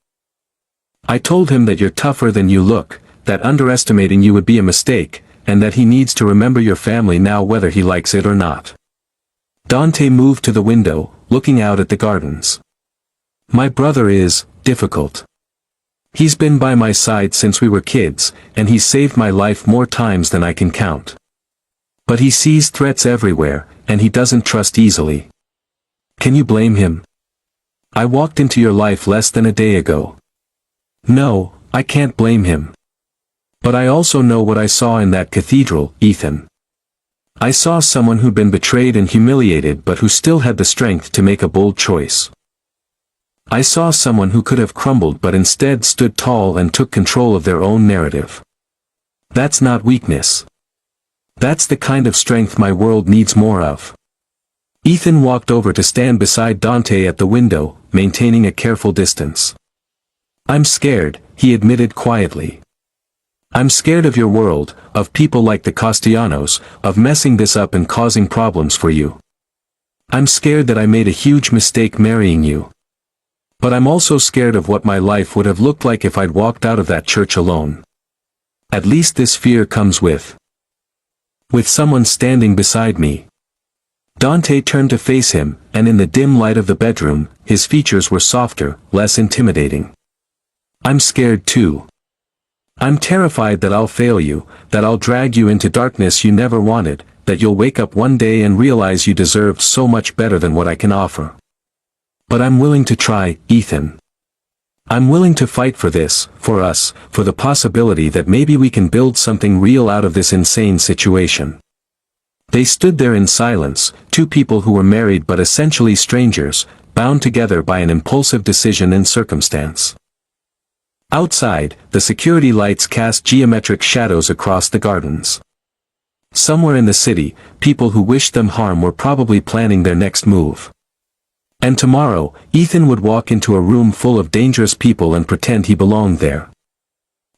I told him that you're tougher than you look, that underestimating you would be a mistake, and that he needs to remember your family now whether he likes it or not. Dante moved to the window, looking out at the gardens. My brother is difficult. He's been by my side since we were kids, and he's saved my life more times than I can count. But he sees threats everywhere, and he doesn't trust easily. Can you blame him? I walked into your life less than a day ago. No, I can't blame him. But I also know what I saw in that cathedral, Ethan. I saw someone who'd been betrayed and humiliated but who still had the strength to make a bold choice. I saw someone who could have crumbled but instead stood tall and took control of their own narrative. That's not weakness. That's the kind of strength my world needs more of. Ethan walked over to stand beside Dante at the window, maintaining a careful distance. I'm scared, he admitted quietly. I'm scared of your world, of people like the Castellanos, of messing this up and causing problems for you. I'm scared that I made a huge mistake marrying you. But I'm also scared of what my life would have looked like if I'd walked out of that church alone. At least this fear comes with someone standing beside me. Dante turned to face him, and in the dim light of the bedroom, his features were softer, less intimidating. I'm scared too. I'm terrified that I'll fail you, that I'll drag you into darkness you never wanted, that you'll wake up one day and realize you deserved so much better than what I can offer. But I'm willing to try, Ethan. I'm willing to fight for this, for us, for the possibility that maybe we can build something real out of this insane situation." They stood there in silence, two people who were married but essentially strangers, bound together by an impulsive decision and circumstance. Outside, the security lights cast geometric shadows across the gardens. Somewhere in the city, people who wished them harm were probably planning their next move. And tomorrow, Ethan would walk into a room full of dangerous people and pretend he belonged there.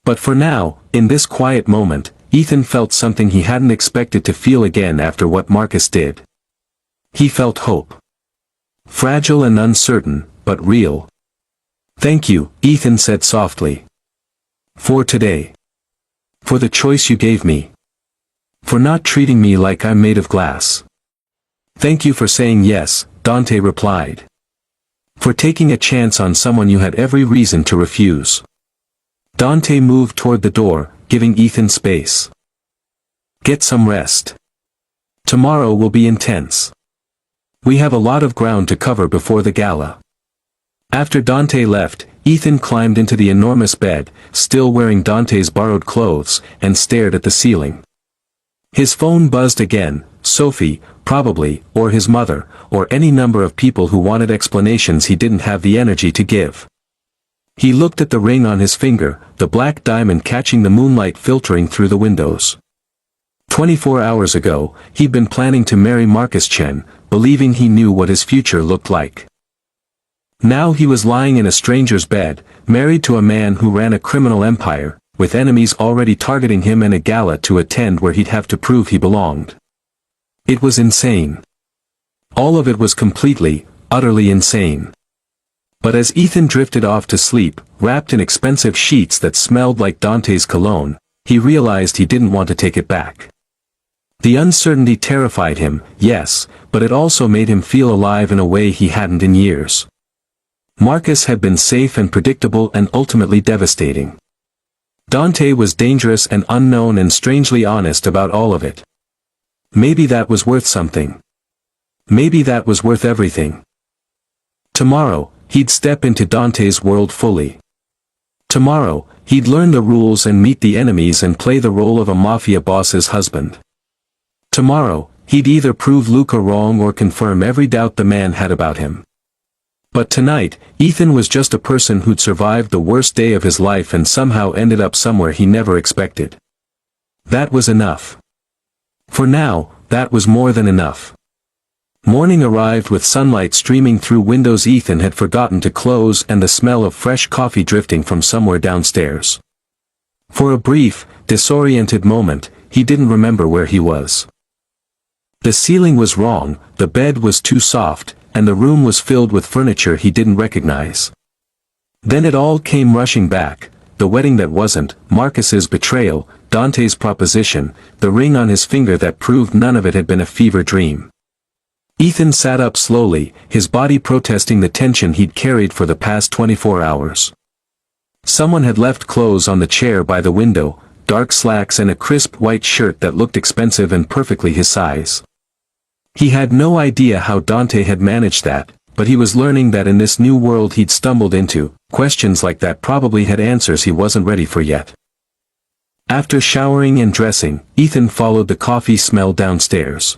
But for now, in this quiet moment, Ethan felt something he hadn't expected to feel again after what Marcus did. He felt hope. Fragile and uncertain, but real. "Thank you," Ethan said softly. "For today. For the choice you gave me. For not treating me like I'm made of glass." "Thank you for saying yes," Dante replied. "For taking a chance on someone you had every reason to refuse." Dante moved toward the door, giving Ethan space. "Get some rest. Tomorrow will be intense. We have a lot of ground to cover before the gala." After Dante left, Ethan climbed into the enormous bed, still wearing Dante's borrowed clothes, and stared at the ceiling. His phone buzzed again. Sophie, probably, or his mother, or any number of people who wanted explanations he didn't have the energy to give. He looked at the ring on his finger, the black diamond catching the moonlight filtering through the windows. 24 hours ago, he'd been planning to marry Marcus Chen, believing he knew what his future looked like. Now he was lying in a stranger's bed, married to a man who ran a criminal empire, with enemies already targeting him and a gala to attend where he'd have to prove he belonged. It was insane. All of it was completely, utterly insane. But as Ethan drifted off to sleep, wrapped in expensive sheets that smelled like Dante's cologne, he realized he didn't want to take it back. The uncertainty terrified him, yes, but it also made him feel alive in a way he hadn't in years. Marcus had been safe and predictable and ultimately devastating. Dante was dangerous and unknown and strangely honest about all of it. Maybe that was worth something. Maybe that was worth everything. Tomorrow, he'd step into Dante's world fully. Tomorrow, he'd learn the rules and meet the enemies and play the role of a mafia boss's husband. Tomorrow, he'd either prove Luca wrong or confirm every doubt the man had about him. But tonight, Ethan was just a person who'd survived the worst day of his life and somehow ended up somewhere he never expected. That was enough. For now, that was more than enough. Morning arrived with sunlight streaming through windows Ethan had forgotten to close and the smell of fresh coffee drifting from somewhere downstairs. For a brief, disoriented moment, he didn't remember where he was. The ceiling was wrong, the bed was too soft, and the room was filled with furniture he didn't recognize. Then it all came rushing back, the wedding that wasn't, Marcus's betrayal, Dante's proposition, the ring on his finger that proved none of it had been a fever dream. Ethan sat up slowly, his body protesting the tension he'd carried for the past 24 hours. Someone had left clothes on the chair by the window, dark slacks and a crisp white shirt that looked expensive and perfectly his size. He had no idea how Dante had managed that, but he was learning that in this new world he'd stumbled into, questions like that probably had answers he wasn't ready for yet. After showering and dressing, Ethan followed the coffee smell downstairs.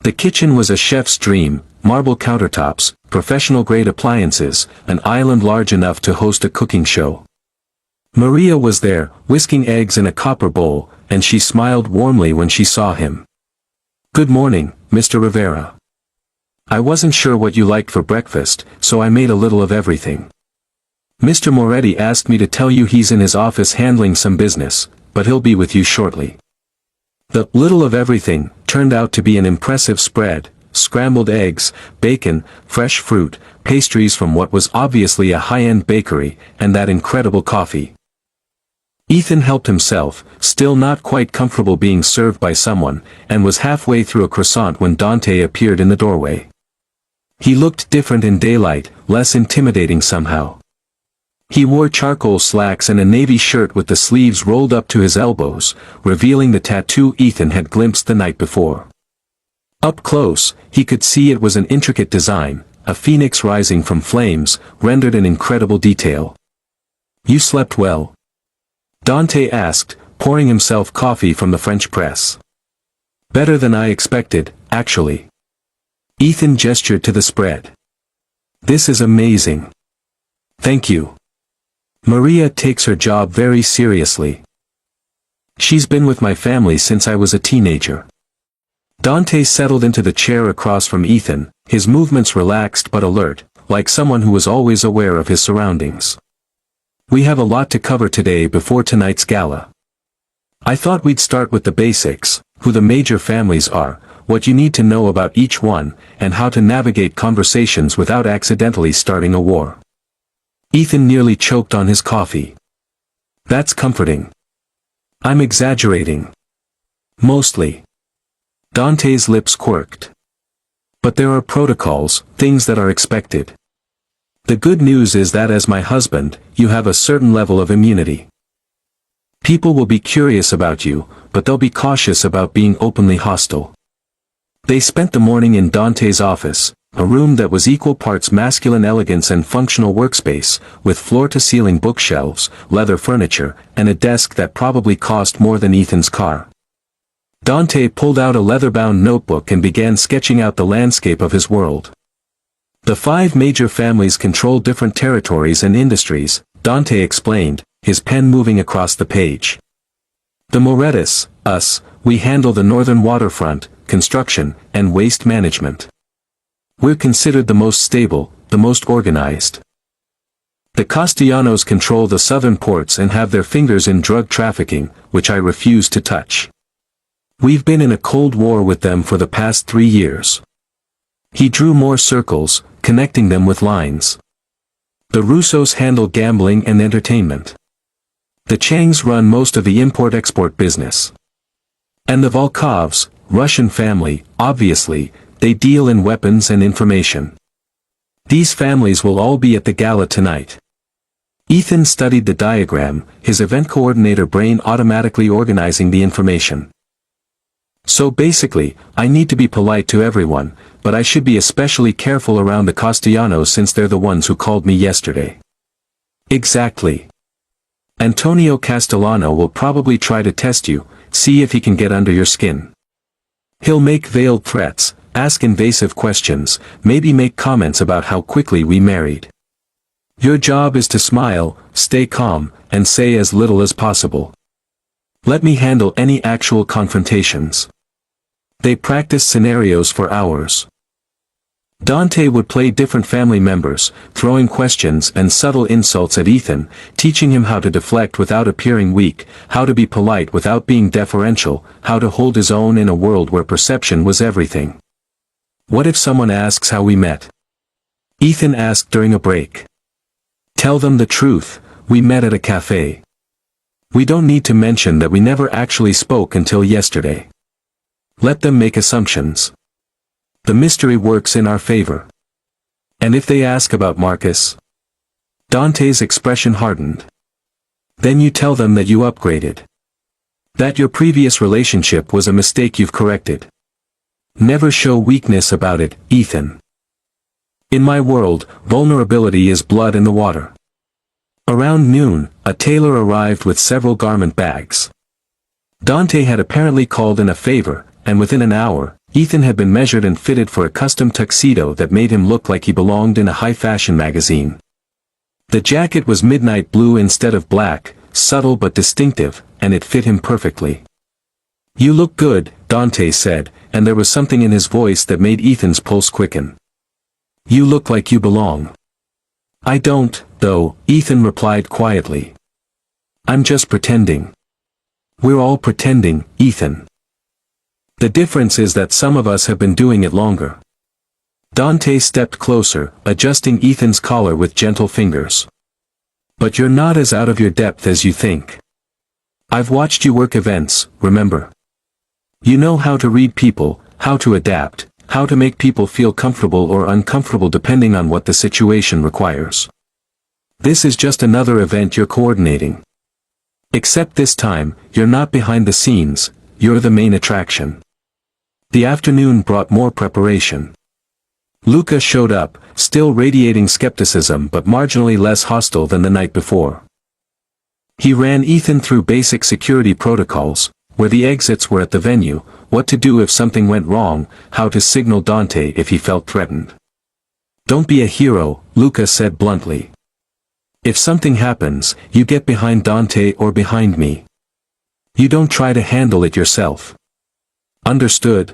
The kitchen was a chef's dream, marble countertops, professional-grade appliances, an island large enough to host a cooking show. Maria was there, whisking eggs in a copper bowl, and she smiled warmly when she saw him. "Good morning, Mr. Rivera. I wasn't sure what you liked for breakfast, so I made a little of everything. Mr. Moretti asked me to tell you he's in his office handling some business, but he'll be with you shortly." The little of everything turned out to be an impressive spread: scrambled eggs, bacon, fresh fruit, pastries from what was obviously a high-end bakery, and that incredible coffee. Ethan helped himself, still not quite comfortable being served by someone, and was halfway through a croissant when Dante appeared in the doorway. He looked different in daylight, less intimidating somehow. He wore charcoal slacks and a navy shirt with the sleeves rolled up to his elbows, revealing the tattoo Ethan had glimpsed the night before. Up close, he could see it was an intricate design, a phoenix rising from flames, rendered in incredible detail. "You slept well?" Dante asked, pouring himself coffee from the French press. "Better than I expected, actually." Ethan gestured to the spread. "This is amazing." "Thank you." Maria takes her job very seriously. "She's been with my family since I was a teenager." Dante settled into the chair across from Ethan, his movements relaxed but alert, like someone who was always aware of his surroundings. "We have a lot to cover today before tonight's gala. I thought we'd start with the basics, who the major families are, what you need to know about each one, and how to navigate conversations without accidentally starting a war." Ethan nearly choked on his coffee. "That's comforting." "I'm exaggerating." "Mostly." Dante's lips quirked. "But there are protocols, things that are expected. The good news is that as my husband, you have a certain level of immunity. People will be curious about you, but they'll be cautious about being openly hostile." They spent the morning in Dante's office, a room that was equal parts masculine elegance and functional workspace, with floor-to-ceiling bookshelves, leather furniture, and a desk that probably cost more than Ethan's car. Dante pulled out a leather-bound notebook and began sketching out the landscape of his world. The 5 major families control different territories and industries, Dante explained, his pen moving across the page. "The Morettis, us, we handle the northern waterfront, construction, and waste management. We're considered the most stable, the most organized. The Castellanos control the southern ports and have their fingers in drug trafficking, which I refuse to touch. We've been in a cold war with them for the past 3 years." He drew more circles, connecting them with lines. "The Russos handle gambling and entertainment. The Changs run most of the import-export business. And the Volkovs, Russian family, obviously, they deal in weapons and information. These families will all be at the gala tonight." Ethan studied the diagram, his event coordinator brain automatically organizing the information. "So basically, I need to be polite to everyone, but I should be especially careful around the Castellanos since they're the ones who called me yesterday." "Exactly. Antonio Castellano will probably try to test you, see if he can get under your skin. He'll make veiled threats, ask invasive questions, maybe make comments about how quickly we married. Your job is to smile, stay calm, and say as little as possible. Let me handle any actual confrontations." They practiced scenarios for hours. Dante would play different family members, throwing questions and subtle insults at Ethan, teaching him how to deflect without appearing weak, how to be polite without being deferential, how to hold his own in a world where perception was everything. "What if someone asks how we met?" Ethan asked during a break. "Tell them the truth, we met at a cafe. We don't need to mention that we never actually spoke until yesterday. Let them make assumptions. The mystery works in our favor." "And if they ask about Marcus?" Dante's expression hardened. "Then you tell them that you upgraded. That your previous relationship was a mistake you've corrected. Never show weakness about it, Ethan. In my world, vulnerability is blood in the water." Around noon, a tailor arrived with several garment bags. Dante had apparently called in a favor, and within an hour, Ethan had been measured and fitted for a custom tuxedo that made him look like he belonged in a high-fashion magazine. The jacket was midnight blue instead of black, subtle but distinctive, and it fit him perfectly. "You look good," Dante said, and there was something in his voice that made Ethan's pulse quicken. "You look like you belong." "I don't, though," Ethan replied quietly. "I'm just pretending." "We're all pretending, Ethan. The difference is that some of us have been doing it longer." Dante stepped closer, adjusting Ethan's collar with gentle fingers. "But you're not as out of your depth as you think. I've watched you work events, remember? You know how to read people, how to adapt, how to make people feel comfortable or uncomfortable depending on what the situation requires. This is just another event you're coordinating. Except this time, you're not behind the scenes, you're the main attraction." The afternoon brought more preparation. Luca showed up, still radiating skepticism but marginally less hostile than the night before. He ran Ethan through basic security protocols, where the exits were at the venue, what to do if something went wrong, how to signal Dante if he felt threatened. "Don't be a hero," Luca said bluntly. "If something happens, you get behind Dante or behind me. You don't try to handle it yourself. Understood?"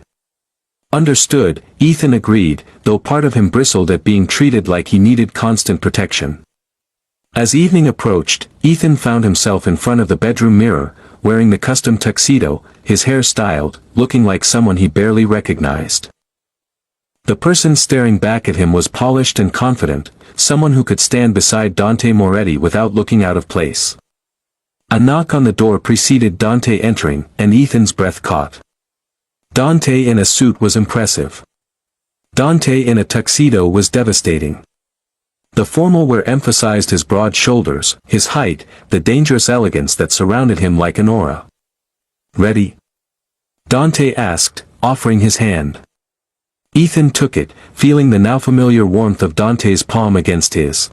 "Understood," Ethan agreed, though part of him bristled at being treated like he needed constant protection. As evening approached, Ethan found himself in front of the bedroom mirror, wearing the custom tuxedo, his hair styled, looking like someone he barely recognized. The person staring back at him was polished and confident, someone who could stand beside Dante Moretti without looking out of place. A knock on the door preceded Dante entering, and Ethan's breath caught. Dante in a suit was impressive. Dante in a tuxedo was devastating. The formal wear emphasized his broad shoulders, his height, the dangerous elegance that surrounded him like an aura. "Ready?" Dante asked, offering his hand. Ethan took it, feeling the now familiar warmth of Dante's palm against his.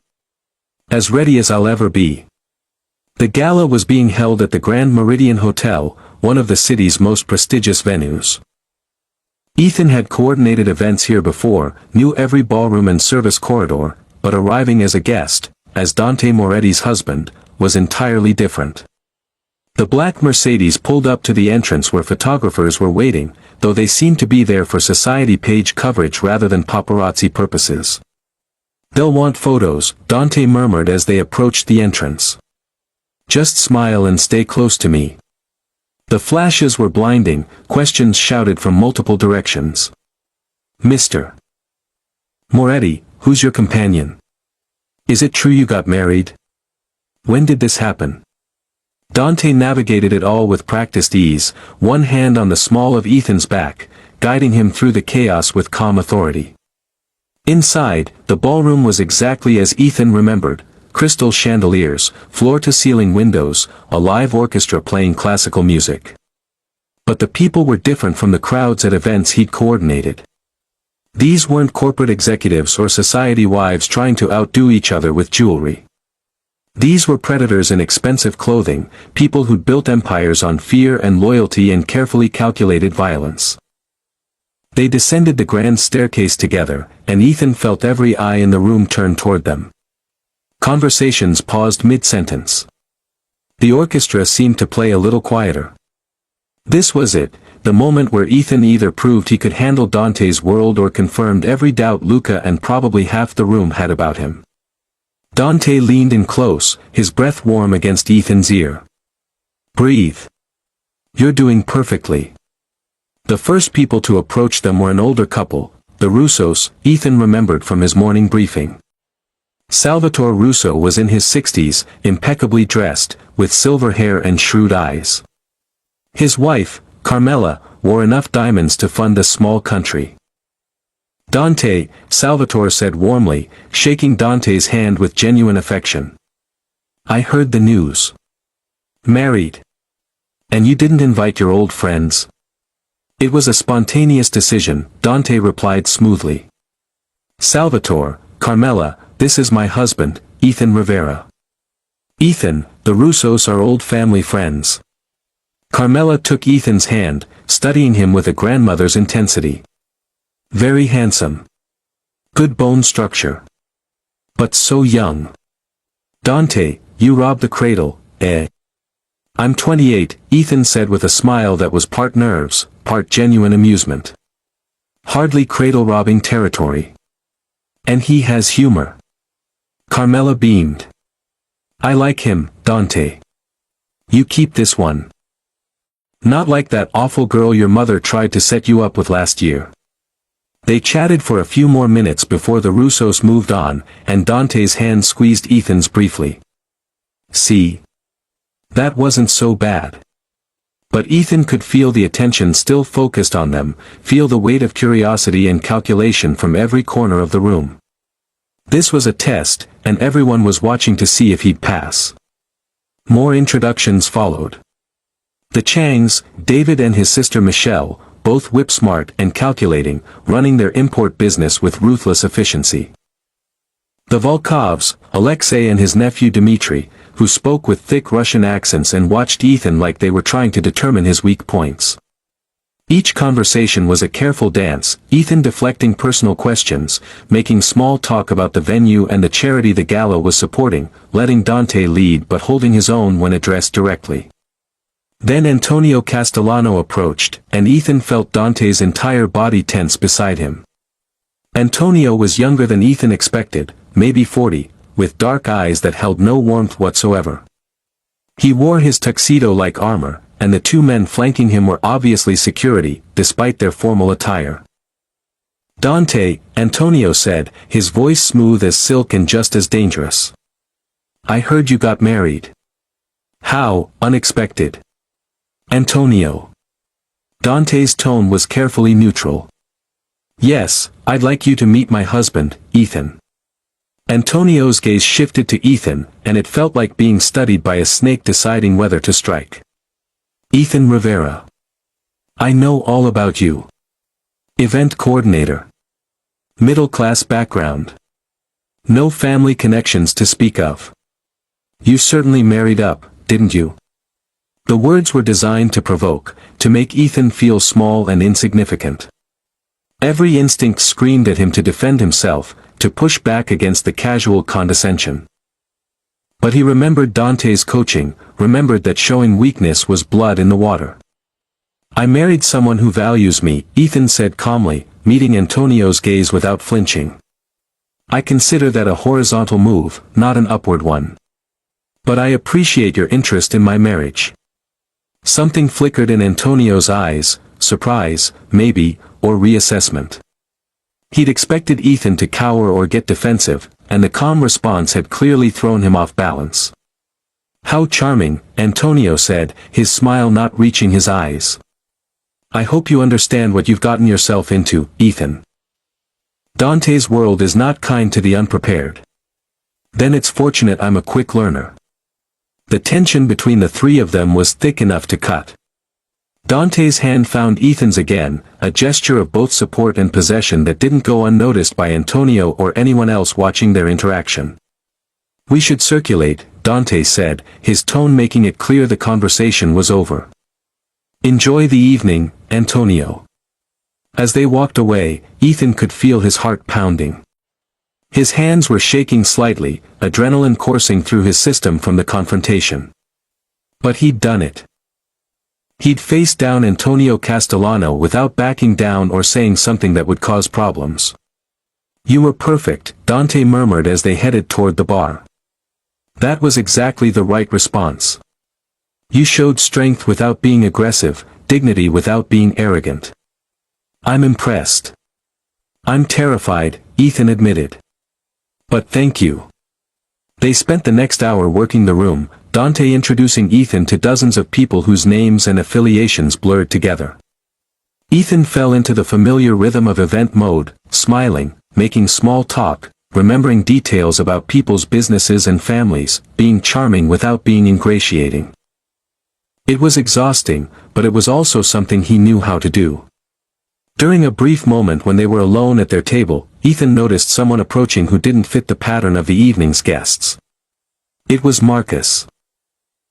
"As ready as I'll ever be." The gala was being held at the Grand Meridian Hotel, one of the city's most prestigious venues. Ethan had coordinated events here before, knew every ballroom and service corridor, but arriving as a guest, as Dante Moretti's husband, was entirely different. The black Mercedes pulled up to the entrance where photographers were waiting, though they seemed to be there for society page coverage rather than paparazzi purposes. "They'll want photos," Dante murmured as they approached the entrance. "Just smile and stay close to me." The flashes were blinding, questions shouted from multiple directions. "Mr. Moretti, who's your companion? Is it true you got married? When did this happen?" Dante navigated it all with practiced ease, one hand on the small of Ethan's back, guiding him through the chaos with calm authority. Inside, the ballroom was exactly as Ethan remembered, crystal chandeliers, floor-to-ceiling windows, a live orchestra playing classical music. But the people were different from the crowds at events he'd coordinated. These weren't corporate executives or society wives trying to outdo each other with jewelry. These were predators in expensive clothing, people who'd built empires on fear and loyalty and carefully calculated violence. They descended the grand staircase together, and Ethan felt every eye in the room turn toward them. Conversations paused mid-sentence. The orchestra seemed to play a little quieter. This was it, the moment where Ethan either proved he could handle Dante's world or confirmed every doubt Luca and probably half the room had about him. Dante leaned in close, his breath warm against Ethan's ear. "Breathe. You're doing perfectly." The first people to approach them were an older couple, the Russos, Ethan remembered from his morning briefing. Salvatore Russo was in his 60s, impeccably dressed, with silver hair and shrewd eyes. His wife, Carmela, wore enough diamonds to fund a small country. "Dante," Salvatore said warmly, shaking Dante's hand with genuine affection. "I heard the news. Married. And you didn't invite your old friends?" "It was a spontaneous decision," Dante replied smoothly. "Salvatore, Carmela, this is my husband, Ethan Rivera." "Ethan, the Russos are old family friends." Carmela took Ethan's hand, studying him with a grandmother's intensity. "Very handsome. Good bone structure. But so young. Dante, you robbed the cradle, eh?" "I'm 28, Ethan said with a smile that was part nerves, part genuine amusement. "Hardly cradle-robbing territory. And he has humor." Carmela beamed. "I like him, Dante. You keep this one. Not like that awful girl your mother tried to set you up with last year." They chatted for a few more minutes before the Russos moved on, and Dante's hand squeezed Ethan's briefly. "See? That wasn't so bad." But Ethan could feel the attention still focused on them, feel the weight of curiosity and calculation from every corner of the room. This was a test, and everyone was watching to see if he'd pass. More introductions followed. The Changs, David and his sister Michelle, both whip-smart and calculating, running their import business with ruthless efficiency. The Volkovs, Alexei and his nephew Dmitry, who spoke with thick Russian accents and watched Ethan like they were trying to determine his weak points. Each conversation was a careful dance, Ethan deflecting personal questions, making small talk about the venue and the charity the gala was supporting, letting Dante lead but holding his own when addressed directly. Then Antonio Castellano approached, and Ethan felt Dante's entire body tense beside him. Antonio was younger than Ethan expected, maybe 40, with dark eyes that held no warmth whatsoever. He wore his tuxedo-like armor, and the two men flanking him were obviously security, despite their formal attire. "Dante," Antonio said, his voice smooth as silk and just as dangerous. "I heard you got married." "How unexpected." "Antonio." Dante's tone was carefully neutral. "Yes, I'd like you to meet my husband, Ethan." Antonio's gaze shifted to Ethan, and it felt like being studied by a snake deciding whether to strike. "Ethan Rivera. I know all about you. Event coordinator. Middle-class background. No family connections to speak of. You certainly married up, didn't you?" The words were designed to provoke, to make Ethan feel small and insignificant. Every instinct screamed at him to defend himself, to push back against the casual condescension. But he remembered Dante's coaching, remembered that showing weakness was blood in the water. "I married someone who values me," Ethan said calmly, meeting Antonio's gaze without flinching. "I consider that a horizontal move, not an upward one. But I appreciate your interest in my marriage." Something flickered in Antonio's eyes, surprise, maybe, or reassessment. He'd expected Ethan to cower or get defensive, and the calm response had clearly thrown him off balance. "How charming," Antonio said, his smile not reaching his eyes. "I hope you understand what you've gotten yourself into, Ethan. Dante's world is not kind to the unprepared. Then it's fortunate I'm a quick learner." The tension between the three of them was thick enough to cut. Dante's hand found Ethan's again, a gesture of both support and possession that didn't go unnoticed by Antonio or anyone else watching their interaction. "We should circulate," Dante said, his tone making it clear the conversation was over. "Enjoy the evening, Antonio." As they walked away, Ethan could feel his heart pounding. His hands were shaking slightly, adrenaline coursing through his system from the confrontation. But he'd done it. He'd faced down Antonio Castellano without backing down or saying something that would cause problems. "You were perfect," Dante murmured as they headed toward the bar. That was exactly the right response. "You showed strength without being aggressive, dignity without being arrogant. I'm impressed." "I'm terrified," Ethan admitted. "But thank you." They spent the next hour working the room, Dante introducing Ethan to dozens of people whose names and affiliations blurred together. Ethan fell into the familiar rhythm of event mode, smiling, making small talk, remembering details about people's businesses and families, being charming without being ingratiating. It was exhausting, but it was also something he knew how to do. During a brief moment when they were alone at their table, Ethan noticed someone approaching who didn't fit the pattern of the evening's guests. It was Marcus.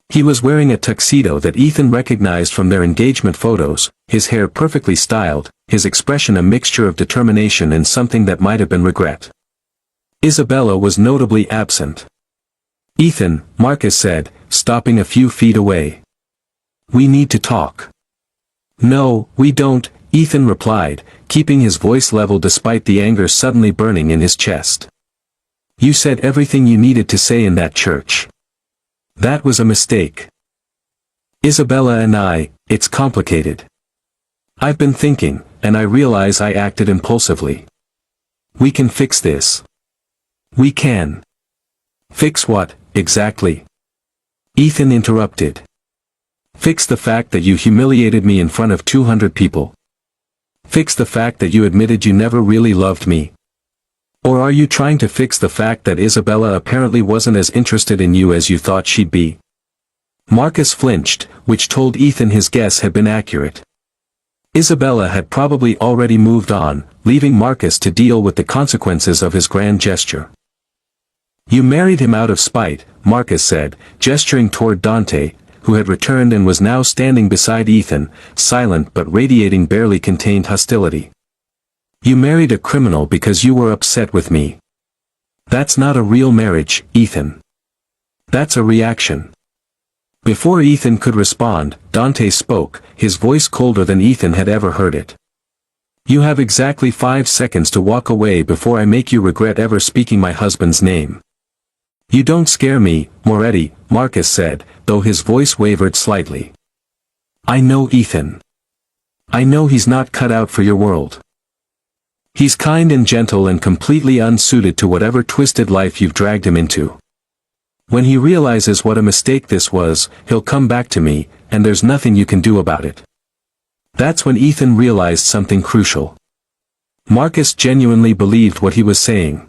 He was wearing a tuxedo that Ethan recognized from their engagement photos, his hair perfectly styled, his expression a mixture of determination and something that might have been regret. Isabella was notably absent. "Ethan," Marcus said, stopping a few feet away. "We need to talk." "No, we don't," Ethan replied, keeping his voice level despite the anger suddenly burning in his chest. "You said everything you needed to say in that church. That was a mistake. Isabella and it's complicated. I've been thinking, and I realize I acted impulsively. We can fix this." "We can." "Fix what, exactly?" Ethan interrupted. "Fix the fact that you humiliated me in front of 200 people. Fix the fact that you admitted you never really loved me. Or are you trying to fix the fact that Isabella apparently wasn't as interested in you as you thought she'd be?" Marcus flinched, which told Ethan his guess had been accurate. Isabella had probably already moved on, leaving Marcus to deal with the consequences of his grand gesture. You married him out of spite, Marcus said, gesturing toward Dante, who had returned and was now standing beside Ethan, silent but radiating barely contained hostility. You married a criminal because you were upset with me. That's not a real marriage, Ethan. That's a reaction. Before Ethan could respond, Dante spoke, his voice colder than Ethan had ever heard it. You have exactly 5 seconds to walk away before I make you regret ever speaking my husband's name. You don't scare me, Moretti, Marcus said, though his voice wavered slightly. I know Ethan. I know he's not cut out for your world. He's kind and gentle and completely unsuited to whatever twisted life you've dragged him into. When he realizes what a mistake this was, he'll come back to me, and there's nothing you can do about it. That's when Ethan realized something crucial. Marcus genuinely believed what he was saying.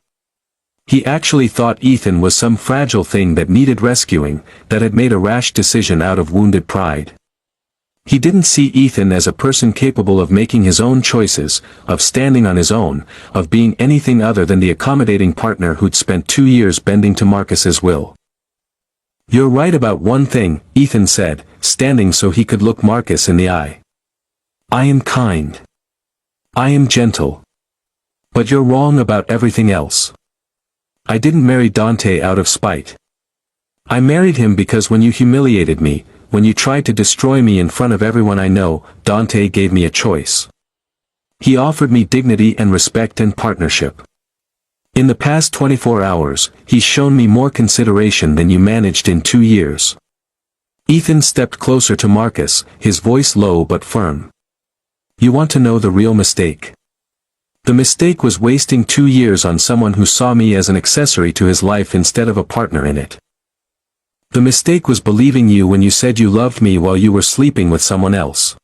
He actually thought Ethan was some fragile thing that needed rescuing, that had made a rash decision out of wounded pride. He didn't see Ethan as a person capable of making his own choices, of standing on his own, of being anything other than the accommodating partner who'd spent 2 years bending to Marcus's will. You're right about one thing, Ethan said, standing so he could look Marcus in the eye. I am kind. I am gentle. But you're wrong about everything else. I didn't marry Dante out of spite. I married him because when you humiliated me, when you tried to destroy me in front of everyone I know, Dante gave me a choice. He offered me dignity and respect and partnership. In the past 24 hours, he's shown me more consideration than you managed in 2 years. Ethan stepped closer to Marcus, his voice low but firm. You want to know the real mistake? The mistake was wasting 2 years on someone who saw me as an accessory to his life instead of a partner in it. The mistake was believing you when you said you loved me while you were sleeping with someone else.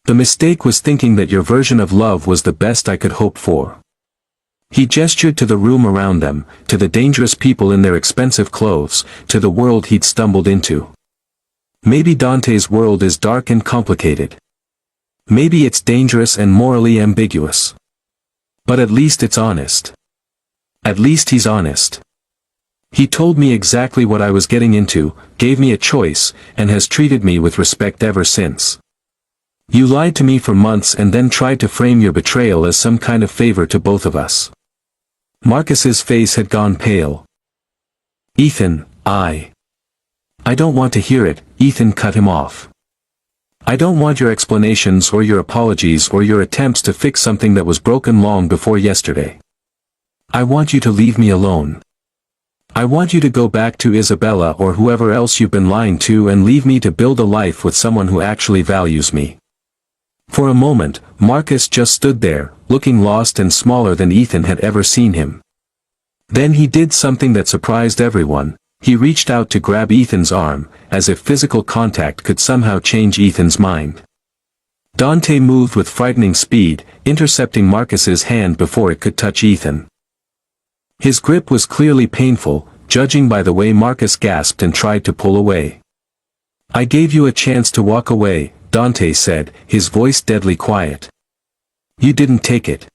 The mistake was thinking that your version of love was the best I could hope for. He gestured to the room around them, to the dangerous people in their expensive clothes, to the world he'd stumbled into. Maybe Dante's world is dark and complicated. Maybe it's dangerous and morally ambiguous. But at least it's honest. At least he's honest. He told me exactly what I was getting into, gave me a choice, and has treated me with respect ever since. You lied to me for months and then tried to frame your betrayal as some kind of favor to both of us. Marcus's face had gone pale. Ethan, I don't want to hear it, Ethan cut him off. I don't want your explanations or your apologies or your attempts to fix something that was broken long before yesterday. I want you to leave me alone. I want you to go back to Isabella or whoever else you've been lying to and leave me to build a life with someone who actually values me. For a moment, Marcus just stood there, looking lost and smaller than Ethan had ever seen him. Then he did something that surprised everyone. He reached out to grab Ethan's arm, as if physical contact could somehow change Ethan's mind. Dante moved with frightening speed, intercepting Marcus's hand before it could touch Ethan. His grip was clearly painful, judging by the way Marcus gasped and tried to pull away. I gave you a chance to walk away, Dante said, his voice deadly quiet. You didn't take it.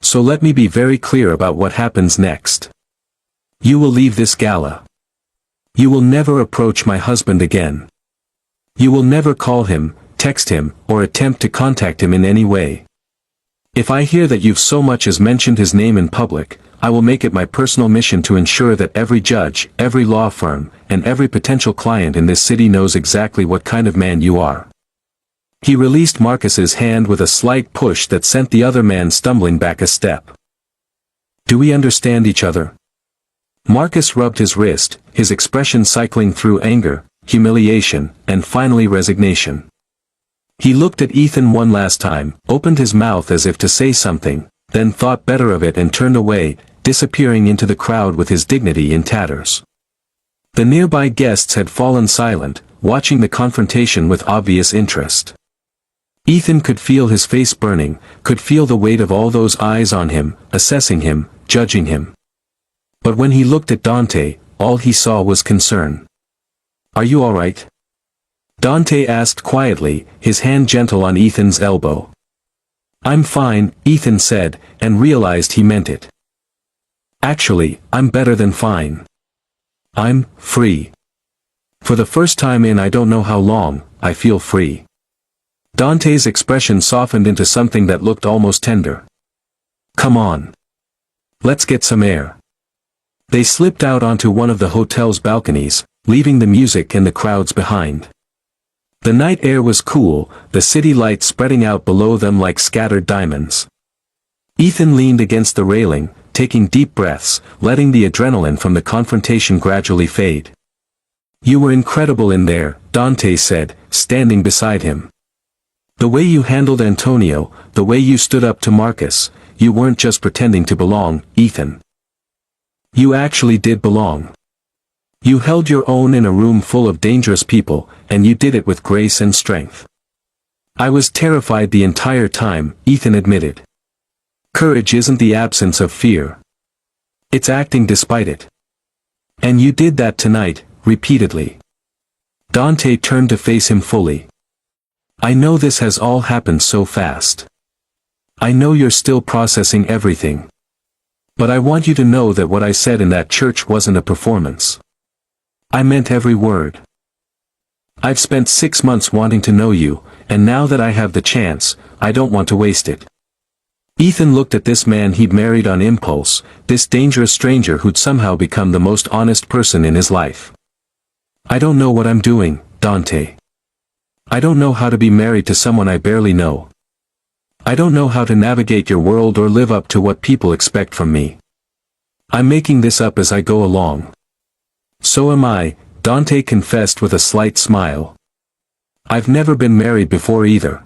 So let me be very clear about what happens next. You will leave this gala. You will never approach my husband again. You will never call him, text him, or attempt to contact him in any way. If I hear that you've so much as mentioned his name in public, I will make it my personal mission to ensure that every judge, every law firm, and every potential client in this city knows exactly what kind of man you are. He released Marcus's hand with a slight push that sent the other man stumbling back a step. Do we understand each other? Marcus rubbed his wrist, his expression cycling through anger, humiliation, and finally resignation. He looked at Ethan one last time, opened his mouth as if to say something, then thought better of it and turned away, disappearing into the crowd with his dignity in tatters. The nearby guests had fallen silent, watching the confrontation with obvious interest. Ethan could feel his face burning, could feel the weight of all those eyes on him, assessing him, judging him. But when he looked at Dante, all he saw was concern. Are you all right? Dante asked quietly, his hand gentle on Ethan's elbow. I'm fine, Ethan said, and realized he meant it. Actually, I'm better than fine. I'm free. For the first time in I don't know how long, I feel free. Dante's expression softened into something that looked almost tender. Come on. Let's get some air. They slipped out onto one of the hotel's balconies, leaving the music and the crowds behind. The night air was cool, the city lights spreading out below them like scattered diamonds. Ethan leaned against the railing, taking deep breaths, letting the adrenaline from the confrontation gradually fade. You were incredible in there, Dante said, standing beside him. The way you handled Antonio, the way you stood up to Marcus, you weren't just pretending to belong, Ethan. You actually did belong. You held your own in a room full of dangerous people, and you did it with grace and strength. I was terrified the entire time, Ethan admitted. Courage isn't the absence of fear. It's acting despite it. And you did that tonight, repeatedly. Dante turned to face him fully. I know this has all happened so fast. I know you're still processing everything. But I want you to know that what I said in that church wasn't a performance. I meant every word. I've spent 6 months wanting to know you, and now that I have the chance, I don't want to waste it. Ethan looked at this man he'd married on impulse, this dangerous stranger who'd somehow become the most honest person in his life. I don't know what I'm doing, Dante. I don't know how to be married to someone I barely know. I don't know how to navigate your world or live up to what people expect from me. I'm making this up as I go along. So am I, Dante confessed with a slight smile. I've never been married before either.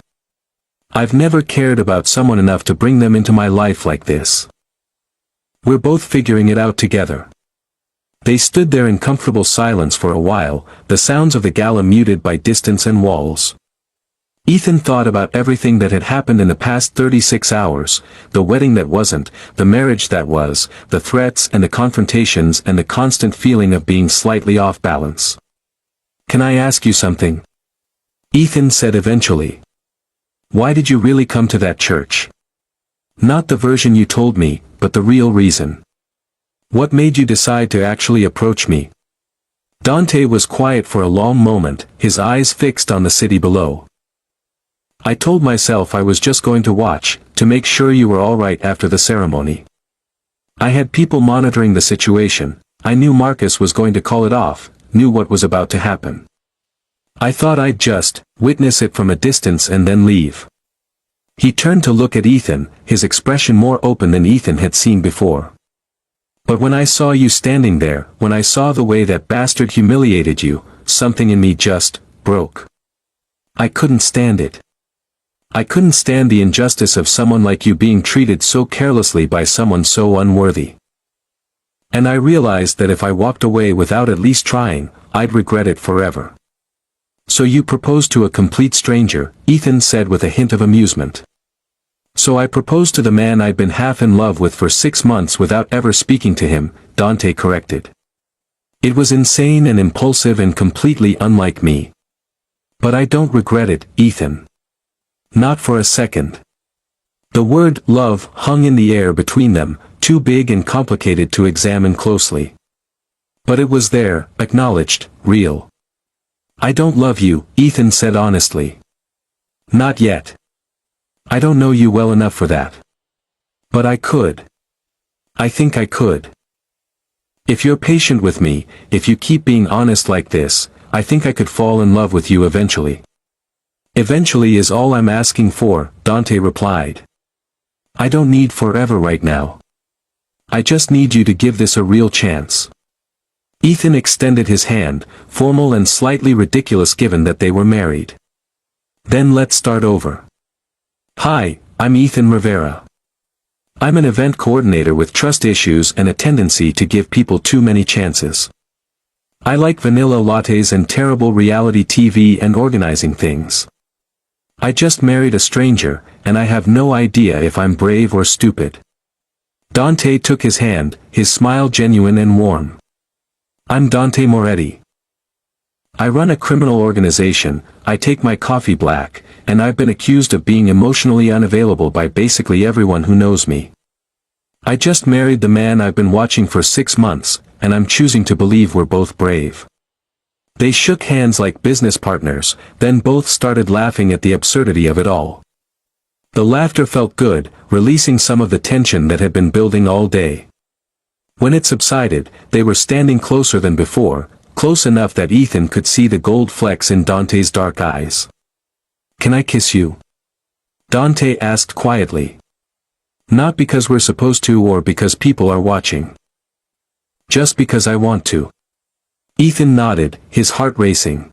I've never cared about someone enough to bring them into my life like this. We're both figuring it out together. They stood there in comfortable silence for a while, the sounds of the gala muted by distance and walls. Ethan thought about everything that had happened in the past 36 hours, the wedding that wasn't, the marriage that was, the threats and the confrontations and the constant feeling of being slightly off balance. Can I ask you something? Ethan said eventually. Why did you really come to that church? Not the version you told me, but the real reason. What made you decide to actually approach me? Dante was quiet for a long moment, his eyes fixed on the city below. I told myself I was just going to watch, to make sure you were all right after the ceremony. I had people monitoring the situation, I knew Marcus was going to call it off, knew what was about to happen. I thought I'd just witness it from a distance and then leave. He turned to look at Ethan, his expression more open than Ethan had seen before. But when I saw you standing there, when I saw the way that bastard humiliated you, something in me just broke. I couldn't stand it. I couldn't stand the injustice of someone like you being treated so carelessly by someone so unworthy. And I realized that if I walked away without at least trying, I'd regret it forever. So you proposed to a complete stranger, Ethan said with a hint of amusement. So I proposed to the man I'd been half in love with for 6 months without ever speaking to him, Dante corrected. It was insane and impulsive and completely unlike me. But I don't regret it, Ethan. Not for a second. The word love hung in the air between them, too big and complicated to examine closely. But it was there, acknowledged, real. I don't love you, Ethan said honestly. Not yet. I don't know you well enough for that. But I could. I think I could. If you're patient with me, if you keep being honest like this, I think I could fall in love with you eventually. Eventually is all I'm asking for, Dante replied. I don't need forever right now. I just need you to give this a real chance. Ethan extended his hand, formal and slightly ridiculous given that they were married. Then let's start over. Hi, I'm Ethan Rivera. I'm an event coordinator with trust issues and a tendency to give people too many chances. I like vanilla lattes and terrible reality TV and organizing things. I just married a stranger, and I have no idea if I'm brave or stupid. Dante took his hand, his smile genuine and warm. I'm Dante Moretti. I run a criminal organization, I take my coffee black, and I've been accused of being emotionally unavailable by basically everyone who knows me. I just married the man I've been watching for 6 months, and I'm choosing to believe we're both brave." They shook hands like business partners, then both started laughing at the absurdity of it all. The laughter felt good, releasing some of the tension that had been building all day. When it subsided, they were standing closer than before, close enough that Ethan could see the gold flecks in Dante's dark eyes. "Can I kiss you?" Dante asked quietly. "Not because we're supposed to or because people are watching. Just because I want to." Ethan nodded, his heart racing.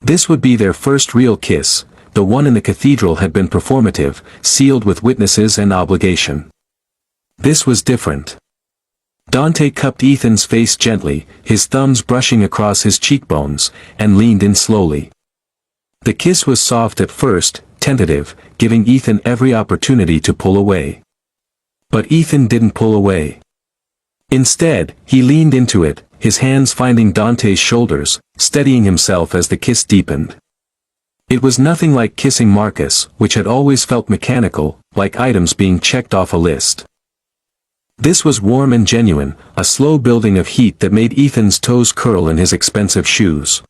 This would be their first real kiss. The one in the cathedral had been performative, sealed with witnesses and obligation. This was different. Dante cupped Ethan's face gently, his thumbs brushing across his cheekbones, and leaned in slowly. The kiss was soft at first, tentative, giving Ethan every opportunity to pull away. But Ethan didn't pull away. Instead, he leaned into it, his hands finding Dante's shoulders, steadying himself as the kiss deepened. It was nothing like kissing Marcus, which had always felt mechanical, like items being checked off a list. This was warm and genuine, a slow building of heat that made Ethan's toes curl in his expensive shoes.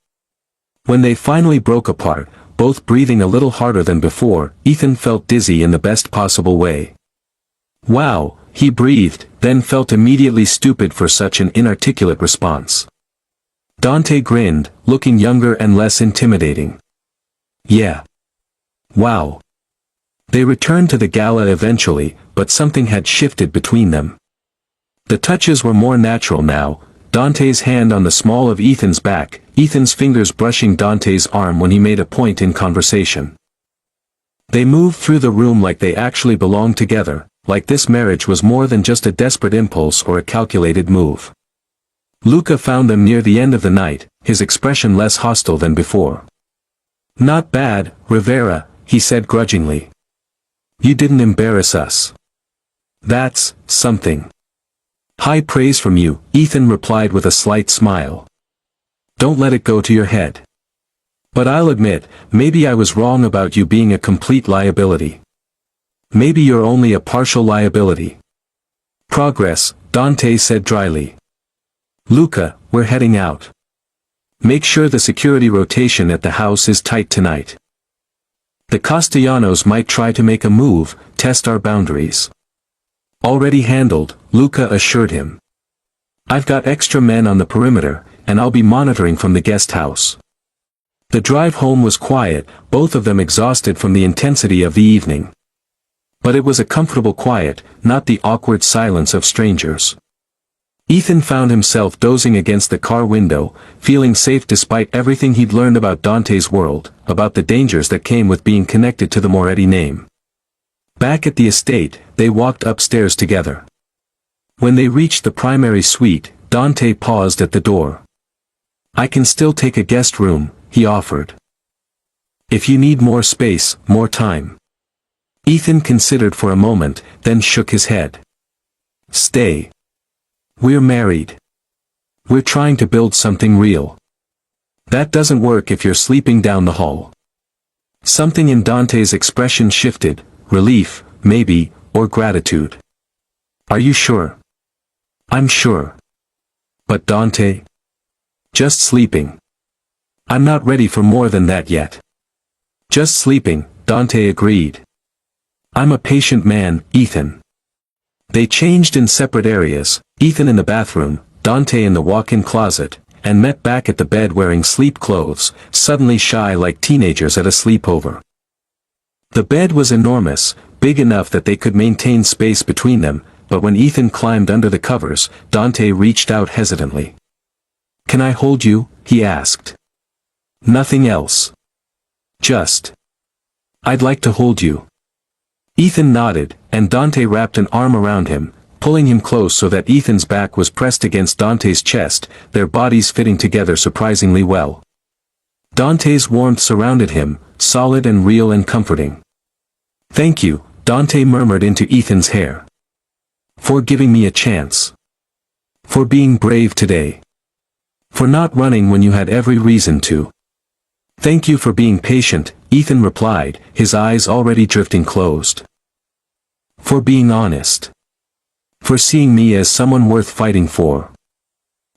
When they finally broke apart, both breathing a little harder than before, Ethan felt dizzy in the best possible way. "Wow," he breathed, then felt immediately stupid for such an inarticulate response. Dante grinned, looking younger and less intimidating. "Yeah. Wow." They returned to the gala eventually, but something had shifted between them. The touches were more natural now, Dante's hand on the small of Ethan's back, Ethan's fingers brushing Dante's arm when he made a point in conversation. They moved through the room like they actually belonged together, like this marriage was more than just a desperate impulse or a calculated move. Luca found them near the end of the night, his expression less hostile than before. "Not bad, Rivera," he said grudgingly. "You didn't embarrass us. That's something." "High praise from you," Ethan replied with a slight smile. "Don't let it go to your head. But I'll admit, maybe I was wrong about you being a complete liability. Maybe you're only a partial liability." "Progress," Dante said dryly. "Luca, we're heading out. Make sure the security rotation at the house is tight tonight. The Castellanos might try to make a move, test our boundaries." "Already handled," Luca assured him. "I've got extra men on the perimeter, and I'll be monitoring from the guest house." The drive home was quiet, both of them exhausted from the intensity of the evening. But it was a comfortable quiet, not the awkward silence of strangers. Ethan found himself dozing against the car window, feeling safe despite everything he'd learned about Dante's world, about the dangers that came with being connected to the Moretti name. Back at the estate, they walked upstairs together. When they reached the primary suite, Dante paused at the door. "I can still take a guest room," he offered. "If you need more space, more time." Ethan considered for a moment, then shook his head. "Stay. We're married. We're trying to build something real. That doesn't work if you're sleeping down the hall." Something in Dante's expression shifted, relief, maybe, or gratitude. "Are you sure?" "I'm sure." "But Dante?" "Just sleeping. I'm not ready for more than that yet." "Just sleeping," Dante agreed. "I'm a patient man, Ethan." They changed in separate areas, Ethan in the bathroom, Dante in the walk-in closet, and met back at the bed wearing sleep clothes, suddenly shy like teenagers at a sleepover. The bed was enormous, big enough that they could maintain space between them, but when Ethan climbed under the covers, Dante reached out hesitantly. "Can I hold you?" he asked. "Nothing else. Just. I'd like to hold you." Ethan nodded, and Dante wrapped an arm around him, pulling him close so that Ethan's back was pressed against Dante's chest, their bodies fitting together surprisingly well. Dante's warmth surrounded him, solid and real and comforting. "Thank you," Dante murmured into Ethan's hair. "For giving me a chance. For being brave today. For not running when you had every reason to. Thank you for being patient, Ethan replied, his eyes already drifting closed. For being honest. For seeing me as someone worth fighting for.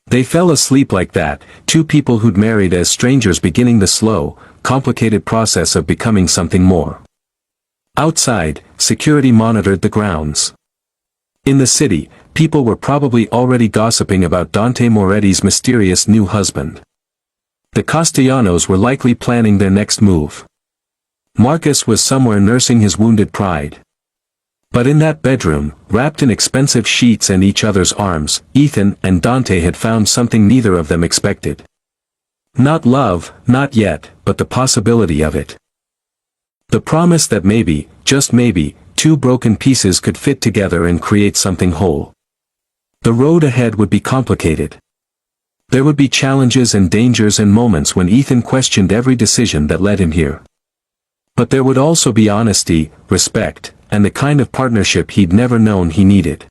They fell asleep like that, two people who'd married as strangers beginning the slow, complicated process of becoming something more. Outside, security monitored the grounds. In the city, people were probably already gossiping about Dante Moretti's mysterious new husband. The Castellanos were likely planning their next move. Marcus was somewhere nursing his wounded pride. But in that bedroom, wrapped in expensive sheets and each other's arms, Ethan and Dante had found something neither of them expected. Not love, not yet, but the possibility of it. The promise that maybe, just maybe, two broken pieces could fit together and create something whole. The road ahead would be complicated. There would be challenges and dangers and moments when Ethan questioned every decision that led him here. But there would also be honesty, respect, and the kind of partnership he'd never known he needed.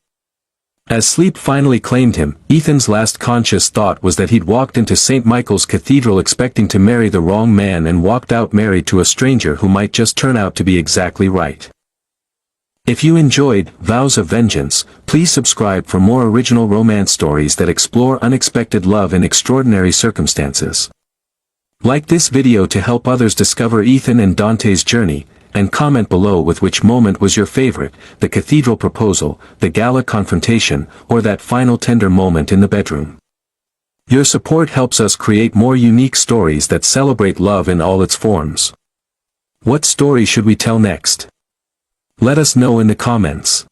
As sleep finally claimed him, Ethan's last conscious thought was that he'd walked into St. Michael's Cathedral expecting to marry the wrong man and walked out married to a stranger who might just turn out to be exactly right. If you enjoyed Vows of Vengeance, please subscribe for more original romance stories that explore unexpected love in extraordinary circumstances. Like this video to help others discover Ethan and Dante's journey, and comment below with which moment was your favorite, the cathedral proposal, the gala confrontation, or that final tender moment in the bedroom. Your support helps us create more unique stories that celebrate love in all its forms. What story should we tell next? Let us know in the comments.